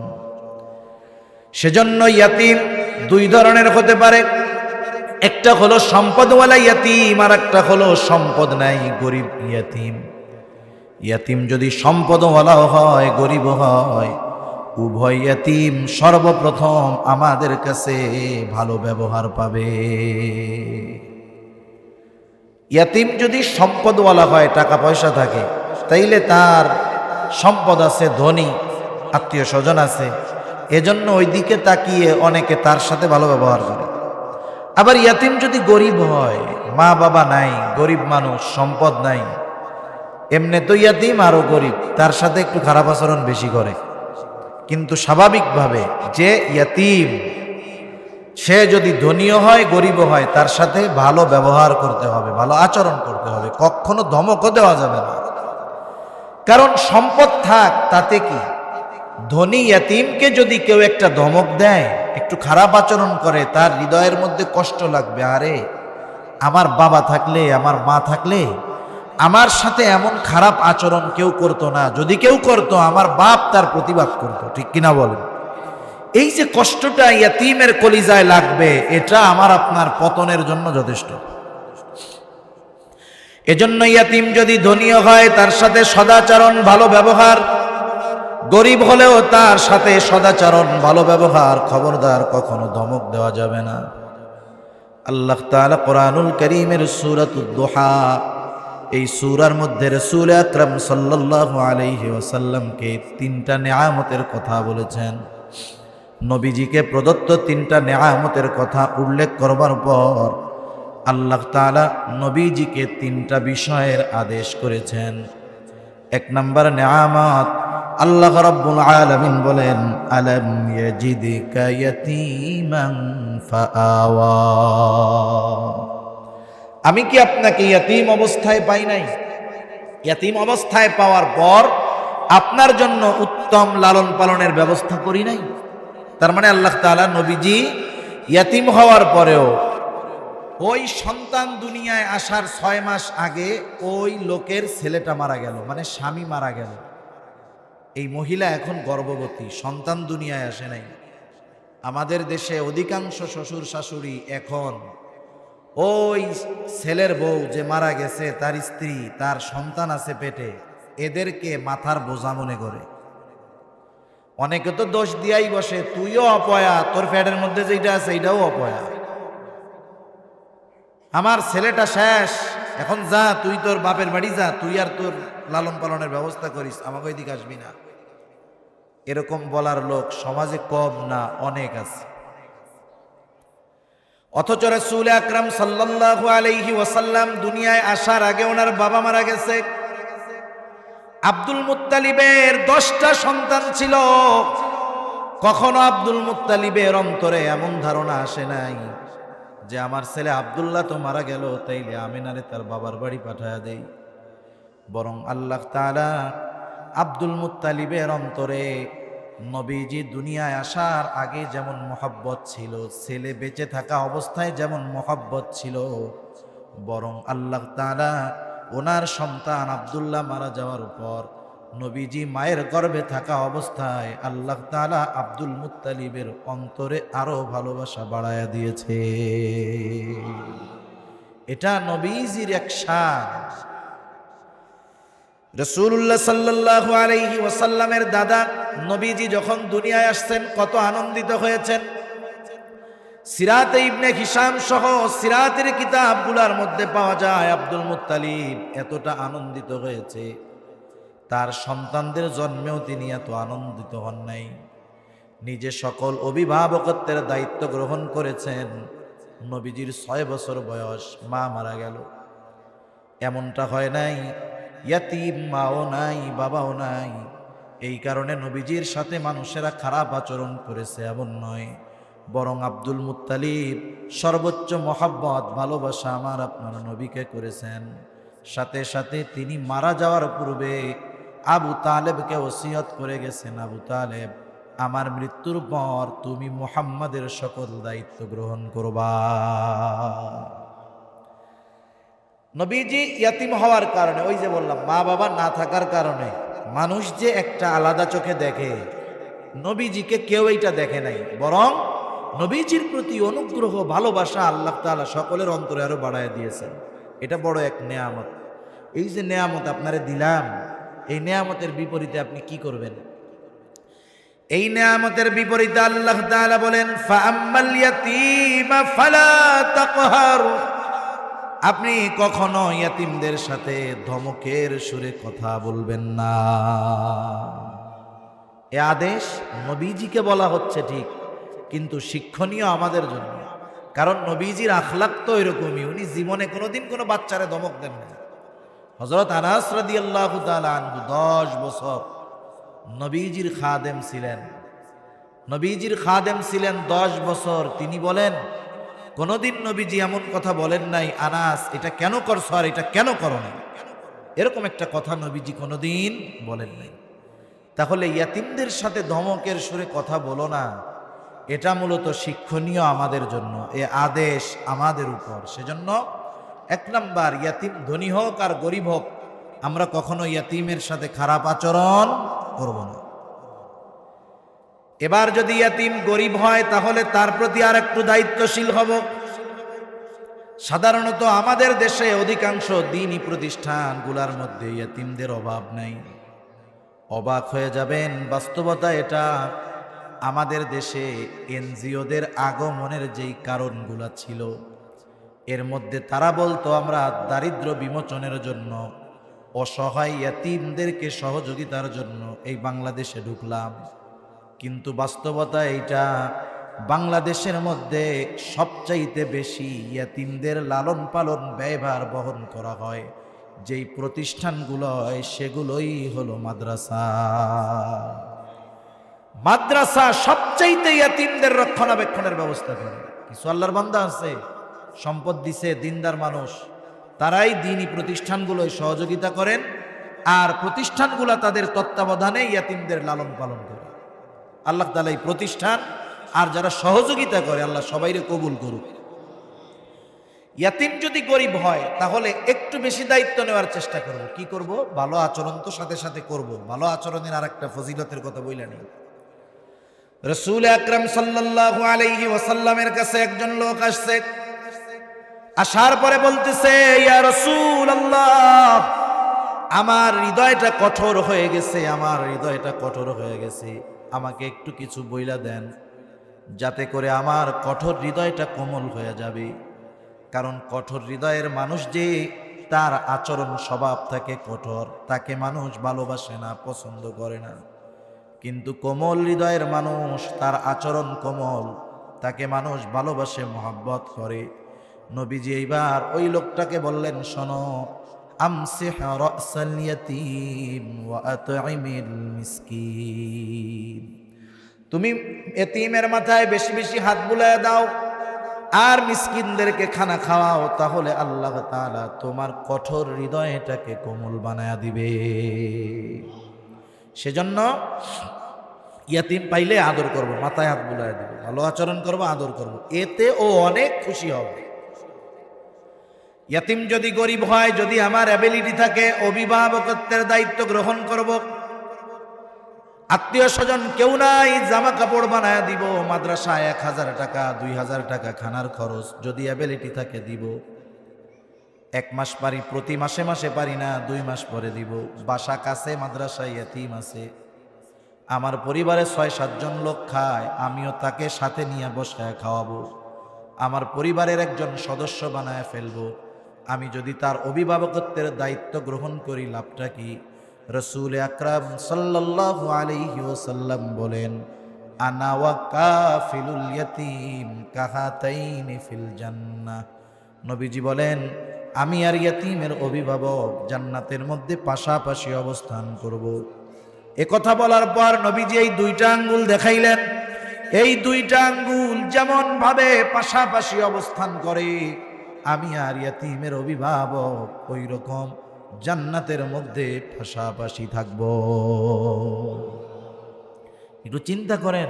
সেজন্য ইয়াতীম 2 ধরনের হতে পারে। একটা হলো সম্পদওয়ালা ইয়াতীম, আর একটা হলো সম্পদ নাই গরিব ইয়াতীম। ইয়াতীম যদি সম্পদওয়ালাও হয়, গরিব হয়, উভয় ইয়াতীম সর্বপ্রথম আমাদের কাছে ভালো ব্যবহার পাবে। ইয়াতীম যদি সম্পদওয়ালা হয়, টাকা পয়সা থাকে, তাইলে তার সম্পদ আছে, ধনী আত্মীয় স্বজন আছে, এজন্য ওই দিকে তাকিয়ে অনেকে তার সাথে ভালো ব্যবহার করে। আবার ইয়াতীম যদি গরিব হয়, মা বাবা নাই, গরিব মানুষ, সম্পদ নাই, এমনি তো ইয়াতীম আরো গরিব, তার সাথে একটু খারাপ আচরণ বেশি করে। কিন্তু স্বাভাবিকভাবে যে ইয়াতীম সে যদি ধনীও হয় গরিবও হয়, তার সাথে ভালো ব্যবহার করতে হবে, ভালো আচরণ করতে হবে, কখনো ধমকও দেওয়া যাবে না। কারণ সম্পদ থাক তাতে কি, ধনী ইয়াতীমকে যদি কেউ একটা ধমক দেয়, একটু খারাপ আচরণ করে, তার হৃদয়ের মধ্যে কষ্ট লাগবে। আরে আমার বাবা থাকলে, আমার মা থাকলে আমার সাথে এমন খারাপ আচরণ কেউ করতো না, যদি কেউ করতো আমার বাপ তার প্রতিবাদ করতো, ঠিক কিনা বলেন? এই যে কষ্টটা ইয়াতীমের কলিজায় লাগবে, এটা আমার আপনার পতনের জন্য যথেষ্ট। এজন্য ইয়াতীম যদি ধনীও হয় তার সাথে সদাচরণ, ভালো ব্যবহার, গরিব হলেও তার সাথে সদাচরণ, ভালো ব্যবহার, খবরদার কখনো ধমক দেওয়া যাবে না। আল্লাহ তাআলা কোরআনুল কারীমের সূরাতুদ দুহা, এই সূরার মধ্যে রাসূল আকরাম সাল্লাল্লাহু আলাইহি ওয়াসাল্লামকে তিনটা নেয়ামতের কথা বলেছেন। নবীজিকে প্রদত্ত তিনটা নেয়ামতের কথা উল্লেখ করবার পর আল্লাহ তাআলা নবীজিকে তিনটা বিষয়ের আদেশ করেছেন। এক নম্বর নেয়ামত, আল্লাহ রাব্বুল আলামিন বলেন, আলাম ইয়াজিদকা ইয়াতীমান ফাআওয়া, আমি কি আপনাকে ইয়াতীম অবস্থায় পাই নাই? ইয়াতীম অবস্থায় পাওয়ার পর আপনার জন্য উত্তম লালন পালনের ব্যবস্থা করি নাই? তার মানে আল্লাহ তাআলা নবীজি ইয়াতীম হওয়ার পরেও ওই সন্তান দুনিয়ায় আসার 6 মাস আগে ওই লোকের ছেলেটা মারা গেল, মানে স্বামী মারা গেল, এই মহিলা এখন গর্ভবতী, সন্তান দুনিয়ায় আসে নাই। আমাদের দেশে অধিকাংশ শ্বশুর শাশুড়ি এখন ওই ছেলের বউ যে মারা গেছে, তার স্ত্রী, তার সন্তান আছে পেটে, এদেরকে মাথার বোঝা মনে করে। অনেকে তো দোষ দিয়াই বসে, তুইও অপয়া, তোর পেটের মধ্যে যেটা আছে এইটাও অপয়া, আমার ছেলেটা শেষ, এখন যা তুই তোর বাপের বাড়ি যা, তুই আর তোর লালন পালনের ব্যবস্থা করিস, আমাকে ওইদিকে আসবি না। এরকম বলার লোক সমাজে কম না, অনেক আছে। অথচ রাসূল আকরাম সাল্লাল্লাহু আলাইহি ওয়াসাল্লাম দুনিয়ায় আসার আগে ওনার বাবা মারা গেছে। আব্দুল মুত্তালিবের 10টা সন্তান ছিল। কখনো আব্দুল মুত্তালিবের অন্তরে এমন ধারণা আসে নাই যে আমার ছেলে আব্দুল্লাহ তো মারা গেল, তাইলে আমিনারে তার বাবার বাড়ি পাঠায়া দেই। বরং আল্লাহ তাআলা আব্দুল মুত্তালিবের অন্তরে নবীজি দুনিয়ায় আসার আগে যেমন মহব্বত ছিল, ছেলে বেঁচে থাকা অবস্থায় যেমন মহব্বত ছিল, বরং আল্লাহ তাআলা ওনার সন্তান আব্দুল্লাহ মারা যাওয়ার পর নবীজি মায়ের গর্ভে থাকা অবস্থায় আল্লাহ তাআলা আব্দুল মুত্তালিবের অন্তরে আরো ভালোবাসা বাড়ায়া দিয়েছে। এটা নবীজির এক শান। রাসূলুল্লাহ সাল্লাল্লাহু আলাইহি ওয়াসাল্লামের দাদা নবীজি যখন দুনিয়ায় আসছেন কত আনন্দিত হয়েছেন। সিরাতে ইবনে হিশাম সহ সিরাতের কিতাবগুলোর মধ্যে পাওয়া যায় আব্দুল মুত্তালিব এতটা আনন্দিত হয়েছে, তার সন্তানদের জন্মেও তিনি এত আনন্দিত হন নাই। নিজে সকল অভিভাবকত্বের দায়িত্ব গ্রহণ করেছেন। নবীজির 6 বছর বয়স, মা মারা গেল। এমনটা হয় নাই ইয়াতীম মাও নাই, বাবাও নাই, এই কারণে নবীজির সাথে মানুষেরা খারাপ আচরণ করেছে এমন নয়, বরং আব্দুল মুত্তালিব সর্বোচ্চ মহব্বত ভালোবাসা আমার আপনার নবীকে করেছেন। সাথে সাথে তিনি মারা যাওয়ার পূর্বে আবু তালেবকে ওসিয়ত করে গেছেন, আবু তালেব আমার মৃত্যুর পর তুমি মুহাম্মাদের সকল দায়িত্ব গ্রহণ করবা। নবীজি ইয়াতীম হওয়ার কারণে, ওই যে বললাম মা বাবা না থাকার কারণে মানুষ যে একটা আলাদা চোখে দেখে, নবীজিকে কেউ এইটা দেখে নাই, বরং নবীজির প্রতি অনুগ্রহ ভালোবাসা আল্লাহ তাআলা সকলের অন্তরে আরো বাড়ায় দিয়েছেন। এটা বড় এক নেয়ামত। এই যে নেয়ামত আপনারে দিলাম, এই নেয়ামতের বিপরীতে আপনি কি করবেন? এই নেয়ামতের বিপরীতে আল্লাহ তাআলা বলেন ফাআম্মাল ইয়াতীমা ফালা তাকহার, আপনি কখনো ইয়াতিমদের সাথে ধমকের সুরে কথা বলবেন না। এ আদেশ নবীজিকে বলা হচ্ছে ঠিক, কিন্তু শিক্ষণীয় আমাদের জন্য, কারণ নবীজির আখলাক তো এরকমই, উনি জীবনে কোনোদিন কোনো বাচ্চারে ধমক দেন না। হযরত আনাস রাদিয়াল্লাহু তাআলা আনহু 10 বছর নবীজির খাদেম ছিলেন, নবীজির খাদেম ছিলেন 10 বছর। তিনি বলেন কোনোদিন নবীজি এমন কথা বলেন নাই, আনাস এটা কেন করছো আর এটা কেন করো না, এরকম একটা কথা নবীজি কোনোদিন বলেন নাই। তাহলে ইয়াতিমদের সাথে ধমকের সুরে কথা বলো না, এটা মূলত শিক্ষণীয় আমাদের জন্য, এ আদেশ আমাদের উপর। সেজন্য 1 নাম্বার, ইয়াতিম ধনী হোক আর গরিব হোক, আমরা কখনো ইয়াতিমের সাথে খারাপ আচরণ করব না। এবার যদি ইয়াতিম গরিব হয় তাহলে তার প্রতি আর একটু দায়িত্বশীল হব। সাধারণত আমাদের দেশে অধিকাংশ দ্বীনি প্রতিষ্ঠানগুলোর মধ্যে ইয়াতিমদের অভাব নাই। অবাক হয়ে যাবেন, বাস্তবতা এটা। আমাদের দেশে এনজিওদের আগমনের যেই কারণগুলো ছিল, এর মধ্যে তারা বলতো আমরা দারিদ্র বিমোচনের জন্য, অসহায় ইয়াতিমদেরকে সহযোগিতার জন্য এই বাংলাদেশে ঢুকলাম। কিন্তু বাস্তবতা এইটা, বাংলাদেশের মধ্যে সবচাইতে বেশি ইয়াতিমদের লালন পালন ব্যয়ভার বহন করা হয় যেই প্রতিষ্ঠানগুলো হয়, সেগুলোই হলো মাদ্রাসা। মাদ্রাসা সবচাইতে ইয়াতিমদের রক্ষণাবেক্ষণের ব্যবস্থা করে। কিছু আল্লাহর বান্দা আছে, সম্পদ দিছে, দিনদার মানুষ, তারাই দ্বীনি প্রতিষ্ঠানগুলোয় সহযোগিতা করেন, আর প্রতিষ্ঠানগুলো তাদের তত্ত্বাবধানে ইয়াতিমদের লালন পালন করে। আল্লাহ তাআলা এই প্রতিষ্ঠান আর যারা সহযোগিতা করে, আল্লাহ সবাইরে কবুল করুক। ইয়াতিম যদি গরিব হয় তাহলে একটু বেশি দায়িত্ব নেওয়ার চেষ্টা করব। কি করব? ভালো আচরণ তো সাথে সাথে করব। ভালো আচরণের আর একটা ফজিলতের কথা বইলা নেই। রাসূল আকরাম সাল্লাল্লাহু আলাইহি ওয়াসাল্লামের কাছে একজন লোক আসছে। আসার পরে বলতেছে, ইয়া রাসূলুল্লাহ, আমার হৃদয়টা কঠোর হয়ে গেছে, আমার হৃদয়টা কঠোর হয়ে গেছে, আমাকে একটু কিছু বইলা দেন যাতে করে আমার কঠোর হৃদয়টা কোমল হয়ে যাবে। কারণ কঠোর হৃদয়ের মানুষ যে, তার আচরণ স্বভাব থাকে কঠোর, তাকে মানুষ ভালোবাসে না, পছন্দ করে না। কিন্তু কোমল হৃদয়ের মানুষ, তার আচরণ কোমল, তাকে মানুষ ভালোবাসে, মহব্বত করে। নবীজি এইবার ওই লোকটাকে বললেন, শোনো, আমসিহ রাসাল ইয়াতীম ওয়া আতঈমিল মিসকিন, তুমি এতিমের মাথায় বেশি বেশি হাত বুলায় দাও আর মিসকিনদেরকে খানা খাওয়াও, তাহলে আল্লাহ তাআলা তোমার কঠোর হৃদয়টাকে কোমল বানায়া দিবে। সেজন্য ইয়াতিম পাইলে আদর করব, মাথায় হাত বুলায় দিব, ভালো আচরণ করব, আদর করব, এতে ও অনেক খুশি হবে। ইয়াতিম যদি গরিব হয়, যদি আমার অ্যাবিলিটি থাকে, অভিভাবকত্বের দায়িত্ব গ্রহণ করব। আত্মীয় স্বজন কেউ নাই, জামা কাপড় বানায় দিব, মাদ্রাসায় 1000 টাকা 2000 টাকা খানার খরচ, যদি অ্যাবিলিটি থাকে দিব। 1 মাস পারি, প্রতি মাসে মাসে পারি না, 2 মাস পরে দিব। বাসা কাছে, মাদ্রাসায় ইয়াতিম আছে, আমার পরিবারে 6-7 জন লোক খায়, আমিও তাকে সাথে নিয়ে বসায় খাওয়াবো, আমার পরিবারের একজন সদস্য বানায় ফেলবো। আমি যদি তার অভিভাবকত্বের দায়িত্ব গ্রহণ করি, লাভটা কি? রাসূল আকরাম সাল্লাল্লাহু আলাইহি ওয়াসাল্লাম বলেন, আনা ওয়া কাফিলুল ইয়াতীম কাহাতাইনি ফিল জান্নাহ। নবীজি বলেন, আমি আর ইয়াতীমের অভিভাবক জান্নাতের মধ্যে পাশাপাশি অবস্থান করব। এ কথা বলার পর নবীজি এই 2টা আঙ্গুল দেখাইলেন। এই 2টা আঙ্গুল যেমন ভাবে পাশাপাশি অবস্থান করে, আমি আর ইয়াতীমের অভিভাবক ওই রকম জান্নাতের মধ্যে পাশাপাশি থাকব। একটু চিন্তা করেন,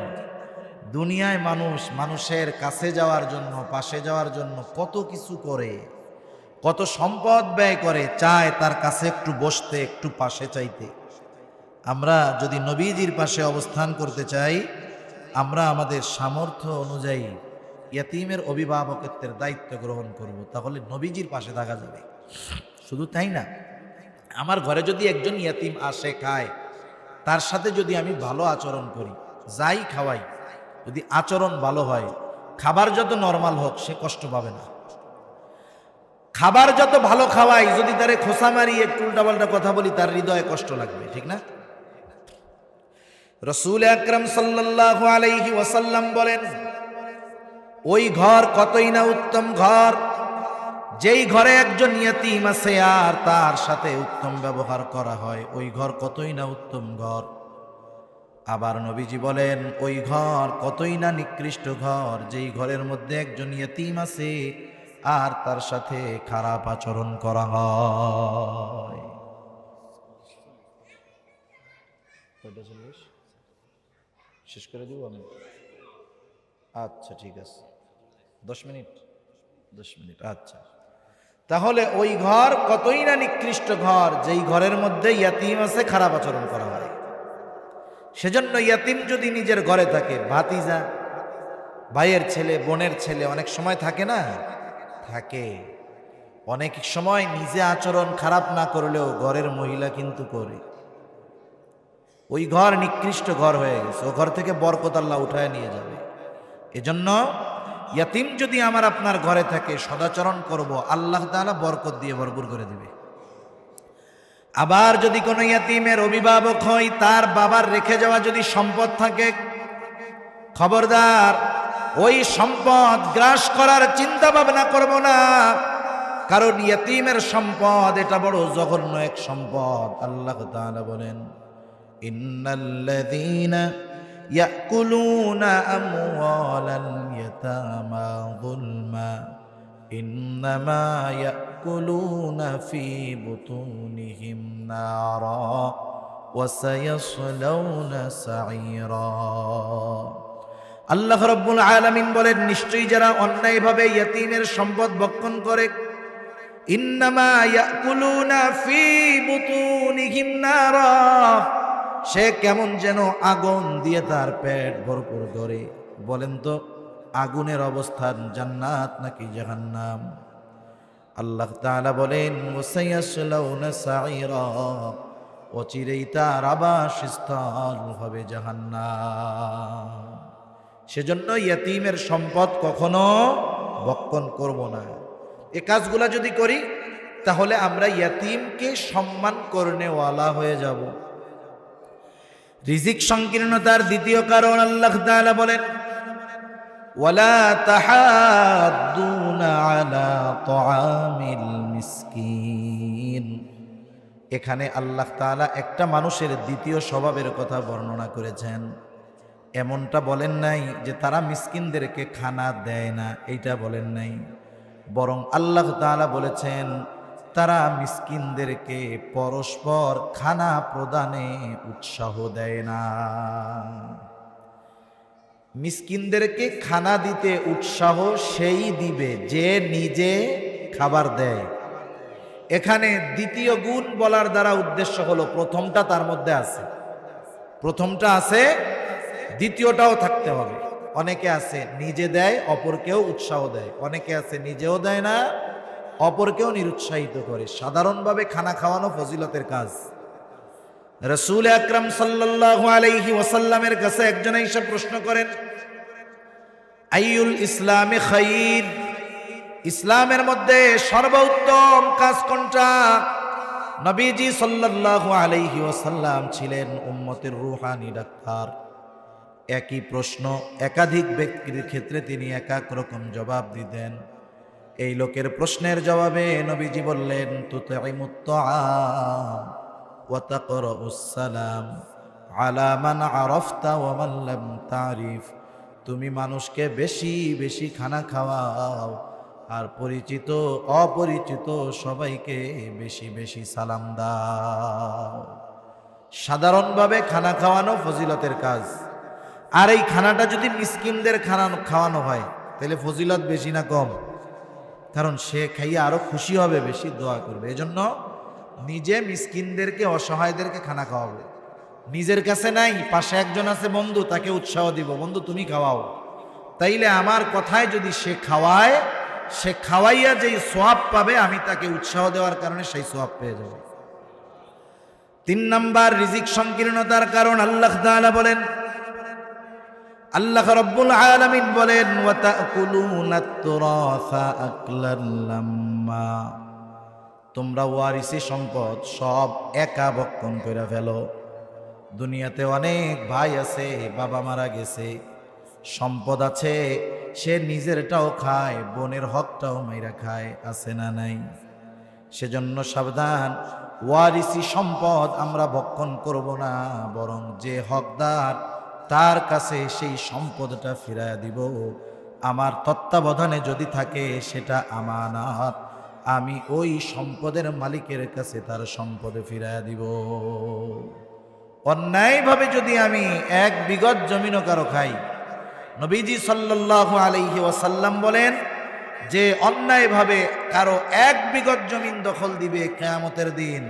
দুনিয়ায় মানুষ মানুষের কাছে যাওয়ার জন্য, পাশে যাওয়ার জন্য কত কিছু করে, কত সম্পদ ব্যয় করে, চায় তার কাছে একটু বসতে, একটু পাশে চাইতে। আমরা যদি নবীজির পাশে অবস্থান করতে চাই, আমরা আমাদের সামর্থ্য অনুযায়ী ইয়াতীমের অভিভাবকত্বের দায়িত্ব গ্রহণ করব, তাহলে নবীজির পাশে থাকা যাবে। শুধু তাই না, আমার ঘরে যদি একজন ইয়াতীম আসে, খায়, তার সাথে যদি আমি ভালো আচরণ করি, যাই খাওয়াই যদি আচরণ ভালো হয়, খাবার যত নরমাল হোক সে কষ্ট পাবে না। খাবার যত ভালো খাওয়াই, যদি তারে খোসা মারি একটু উল্টাপাল্টা কথা বলি, তার হৃদয়ে কষ্ট লাগবে, ঠিক না? রাসূল আকরাম সাল্লাল্লাহু আলাইহি ওয়াসাল্লাম বলেন, ওই ঘর কতই না উত্তম ঘর, যেই ঘরে একজন ইয়তীম আছে আর তার সাথে উত্তম ব্যবহার করা হয়, ওই ঘর কতই না উত্তম ঘর। আবার নবীজি বলেন, ওই ঘর কতই না নিকৃষ্ট ঘর, যেই ঘরের মধ্যে একজন ইয়তীম আছে আর তার সাথে খারাপ আচরণ করা হয়। শেষ করে দিব আমি? আচ্ছা ঠিক আছে, 10 মিনিট। আচ্ছা, তাহলে ওই ঘর কতই না নিকৃষ্ট ঘর, যেই ঘরের মধ্যে ইয়াতিম আছে, খারাপ আচরণ করা হয়। সেজন্য ইয়াতিম যদি নিজের ঘরে থাকে, ভাতিজা, ভাইয়ের ছেলে, বোনের ছেলে, অনেক সময় থাকে না, থাকে অনেক সময় নিজে আচরণ খারাপ না করলেও ঘরের মহিলা কিন্তু করে, ওই ঘর নিকৃষ্ট ঘর হয়ে গেছে, ও ঘর থেকে বরকত আল্লাহ উঠায় নিয়ে যাবে। এজন্য ইয়াতিম যদি আমার আপনার ঘরে থাকে, সদাচরণ করব, আল্লাহ তাআলা বরকত দিয়ে ভরপুর করে দিবে। আবার যদি কোনো ইয়াতিমের অভিভাবক হয়, তার বাবার রেখে যাওয়া যদি সম্পদ থাকে, খবরদার ওই সম্পদ গ্রাস করার চিন্তা ভাবনা করব না, কারণ ইয়াতিমের সম্পদ এটা বড় জঘন্য এক সম্পদ। আল্লাহ তাআলা বলেন, ইন্নাল্লাযীনা ইয়াকুলুনা আমওয়ালাল ইয়াতামা যুলমা ইন্নামা ইয়াকুলুনা ফি বুতুনিহিম নারা ওয়া সায়াসলাউনা সাঈরা। আল্লাহ রাব্বুল আলামিন বলেন, নিশ্চয়ই যারা অন্যায়ভাবে ইয়াতীমের সম্পদ ভক্ষণ করে, ইন্নামা ইয়াকুলুনা ফি বুতুনিহিম নারা, সে কেমন যেন আগুন দিয়ে তার পেট ভরপুর করে। বলেন তো, আগুনের অবস্থান জান্নাত নাকি জাহান্নাম? আল্লাহ তাআলা বলেন, ওয়াসায়াসলাউনা সাঈরা, অচিরেই তার আবাসস্থল হবে জাহান্নাম। সেজন্য ইয়াতীমের সম্পদ কখনো ভক্ষণ করব না। এই কাজগুলা যদি করি, তাহলে আমরা ইয়াতীমকে সম্মান করনেওয়ালা হয়ে যাব। রিজিক সংকীর্ণতার দ্বিতীয় কারণ আল্লাহ তাআলা বলেন, ওয়ালা তাহাদ্দুনা আলা তাআমিল মিসকিন। এখানে আল্লাহ তাআলা একটা মানুষের দ্বিতীয় স্বভাবের কথা বর্ণনা করেছেন। এমনটা বলেন নাই যে তারা মিসকিনদেরকে খানা দেয় না, এইটা বলেন নাই, বরং আল্লাহ তাআলা বলেছেন তারা মিসকিনদেরকে পরস্পর খানা প্রদানে উৎসাহ দেয় না। মিসকিনদেরকে খানা দিতে উৎসাহ সেই দিবে যে নিজে খাবার দেয়। এখানে দ্বিতীয় গুণ বলার দ্বারা উদ্দেশ্য হলো, প্রথমটা তার মধ্যে আছে, প্রথমটা আছে, দ্বিতীয়টাও থাকতে হবে। অনেকে আছে নিজে দেয়, অপরকেও উৎসাহ দেয়, অনেকে আছে নিজেও দেয় না, অপরকেও নিরুৎসাহিত করে। সাধারণভাবে খানা খাওয়ানো ফজিলতের কাজ। রাসূল আকরাম সাল্লাল্লাহু আলাইহি ওয়াসাল্লামের কাছে একজন এসে প্রশ্ন করেন, আইয়ুল ইসলামে খাইর, ইসলামের মধ্যে সর্বোত্তম কাজ কোনটা? নবীজি সাল্লাল্লাহু আলাইহি ওয়াসাল্লাম ছিলেন উম্মতের রূহানি ডাক্তার। একই প্রশ্ন একাধিক ব্যক্তির ক্ষেত্রে তিনি এক এক রকম জবাব দিতেন। এই লোকের প্রশ্নের জবাবে নবীজি বললেন, তুতঈমুত তাআম ওয়া তাকরাউস সালাম আলা মান আরাফতা ওয়া মান লাম তারিফ। তুমি মানুষকে বেশি বেশি খানা খাওয়াও, আর পরিচিত অপরিচিত সবাইকে বেশি বেশি সালাম দাও। সাধারণভাবে খানা খাওয়ানো ফজিলতের কাজ, আর এই খানাটা যদি মিসকিনদের খাওয়ানো হয়, তাহলে ফজিলত বেশি না কম? কারণ সে খাইয়ে আরো খুশি হবে, বেশি দোয়া করবে। এজন্য নিজে মিসকিনদেরকে, অসহায়দেরকে খানা খাওয়াবো। নিজের কাছে নাই, পাশে একজন আছে বন্ধু, তাকে উৎসাহ দিব, বন্ধু তুমি খাওয়াও। তাইলে আমার কথায় যদি সে খাওয়ায়, সে খাওয়াইয়া যেই সোয়াব পাবে, আমি তাকে উৎসাহ দেওয়ার কারণে সেই সোয়াব পেয়ে যাব। 3 নাম্বার রিজিক সংকীর্ণতার কারণ আল্লাহ তাআলা বলেন, আল্লাহ রাব্বুল আলামিন বলেন ওয়া তাকুলুনাত তুরাসা আকলান লাম্মা, তোমরা ওয়ারিসি সম্পদ সব একা ভক্ষণ করে ফেলো। দুনিয়াতে অনেক ভাই আছে, বাবা মারা গেছে, সম্পদ আছে, সে নিজেরটাও খায়, বোনের হকটাও মাইরা খায়, আছে না নাই? সেজন্য সাবধান, ওয়ারিসি সম্পদ আমরা ভক্ষণ করব না, বরং যে হকদার তার কাছে সেই সম্পদটা ফিরাইয়া দিব। আমার তত্ত্বাবধানে যদি থাকে সেটা আমানত, আমি ওই সম্পদের মালিকের কাছে তার সম্পদ ফিরাইয়া দিব। অন্যায়ভাবে যদি আমি এক বিঘত জমিনও কারো খাই, নবীজি সাল্লাল্লাহু আলাইহি ওয়াসাল্লাম বলেন যে অন্যায়ভাবে কারো এক বিঘত জমিন দখল দিবে, কিয়ামতের দিন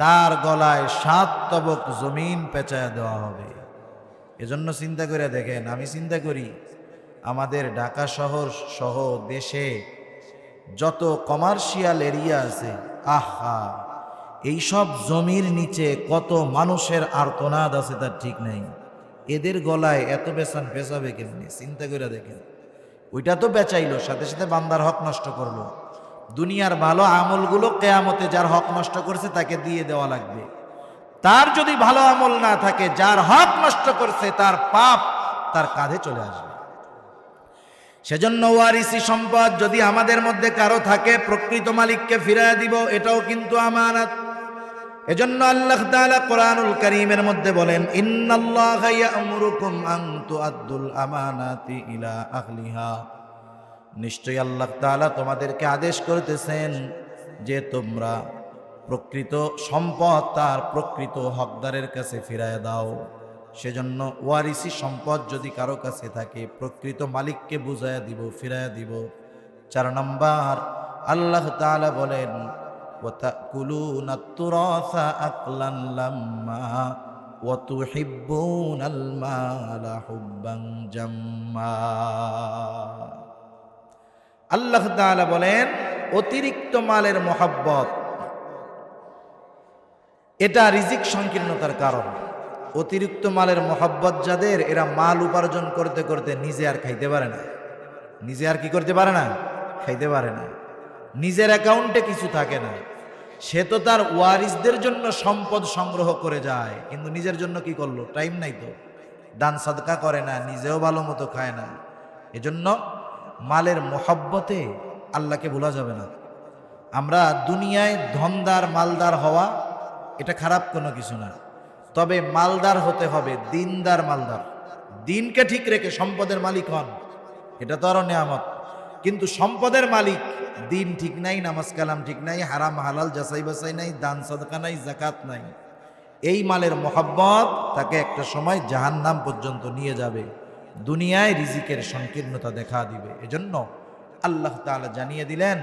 তার গলায় 7 তবক জমিন পেঁচায় দেওয়া হবে। এজন্য চিন্তা করে দেখেন, আমি চিন্তা করি আমাদের ঢাকা শহর সহ দেশে যত কমার্শিয়াল এরিয়া আছে, আহা, এইসব জমির নিচে কত মানুষের আর্তনাদ আছে তার ঠিক নাই। এদের গলায় এত বেচান পেঁচাবে কেমনি? চিন্তা করে দেখেন। ওইটা তো বেচাইলো, সাথে সাথে বান্দার হক নষ্ট করলো। দুনিয়ার ভালো আমলগুলো কিয়ামতে যার হক নষ্ট করছে তাকে দিয়ে দেওয়া লাগবে। তার যদি ভালো আমল না থাকে, যার হক নষ্ট করছে তার পাপ তার কাঁধে চলে আসবে। সেজন্য ওয়ারিসি সম্পদ যদি আমাদের মধ্যে কারো থাকে, প্রকৃত মালিককে ফিরাইয়া দিব, এটাও কিন্তু আমানত। এজন্য আল্লাহ তাআলা কোরআনুল কারীমের মধ্যে বলেন, ইন্নাল্লাহা ইয়া'মুরুকুম আন তুআদ্দুল আমানাতি ইলা আহলিহা, নিশ্চয়ই আল্লাহ তাআলা তোমাদেরকে আদেশ করতেছেন যে তোমরা প্রকৃত সম্পদ তার প্রকৃত হকদারের কাছে ফিরাইয়া দাও। সেজন্য ওয়ারিসি সম্পদ যদি কারো কাছে থাকে, প্রকৃত মালিককে বুঝাইয়া দিব, ফিরাইয়া দিব। 4 নম্বর, আল্লাহ তাআলা বলেন ওয়া তাকুলুনাত তুরাসা আকলান লাম্মা ওয়া তুহিব্বুনাল মালা হুব্বান জাম্মা। আল্লাহ তাআলা বলেন অতিরিক্ত মালের মহব্বত এটা রিজিক সংকীর্ণতার কারণ। অতিরিক্ত মালের মহব্বত যাদের, এরা মাল উপার্জন করতে করতে নিজে আর খাইতে পারে না। নিজে আর কি করতে পারে না? খাইতে পারে না। নিজের অ্যাকাউন্টে কিছু থাকে না। সে তো তার ওয়ারিসদের জন্য সম্পদ সংগ্রহ করে যায়, কিন্তু নিজের জন্য কি করলো? টাইম নাই তো, দান সাদকা করে না, নিজেও ভালো মতো খায় না। এজন্য মালের মহব্বতে আল্লাহকে ভোলা যাবে না। আমরা দুনিয়ায় ধনদার মালদার হওয়া এটা খারাপ কোনো কিছু না, তবে মালদার হতে হবে দিনদার মালদার। দিনকে ঠিক রেখে সম্পদের মালিক হন, এটা তো আরো নেয়ামত। কিন্তু সম্পদের মালিক দিন ঠিক নাই, নামাজ কালাম ঠিক নাই, হারাম হালাল যাচাই বাছাই নাই, দান সাদকা নাই, যাকাত নাই, এই মালের মহব্বত তাকে একটা সময় জাহান্নাম পর্যন্ত নিয়ে যাবে, দুনিয়ায় রিজিকের সংকীর্ণতা দেখা দিবে। এজন্য আল্লাহ তাআলা জানিয়ে দিলেন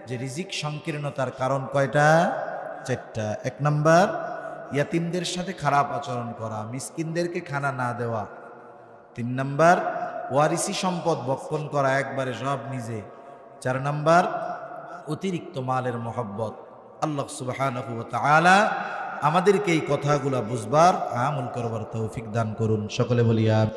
যে রিজিক সংকীর্ণতার কারণ কয়টা? 4টা। 1 নম্বর, ইয়াতিমদের সাথে খারাপ আচরণ করা, মিসকিনদেরকে খানা না দেওয়া। 3 নম্বর, ওয়ারিসি সম্পদ ভক্ষণ করা, একবারে সব নিজে। 4 নম্বর, অতিরিক্ত মালের মহব্বত। আল্লাহ সুবহানাহু ওয়া তাআলা আমাদেরকে এই কথাগুলা বুঝবার, আমল করবার তৌফিক দান করুন। সকলে বলি আমিন।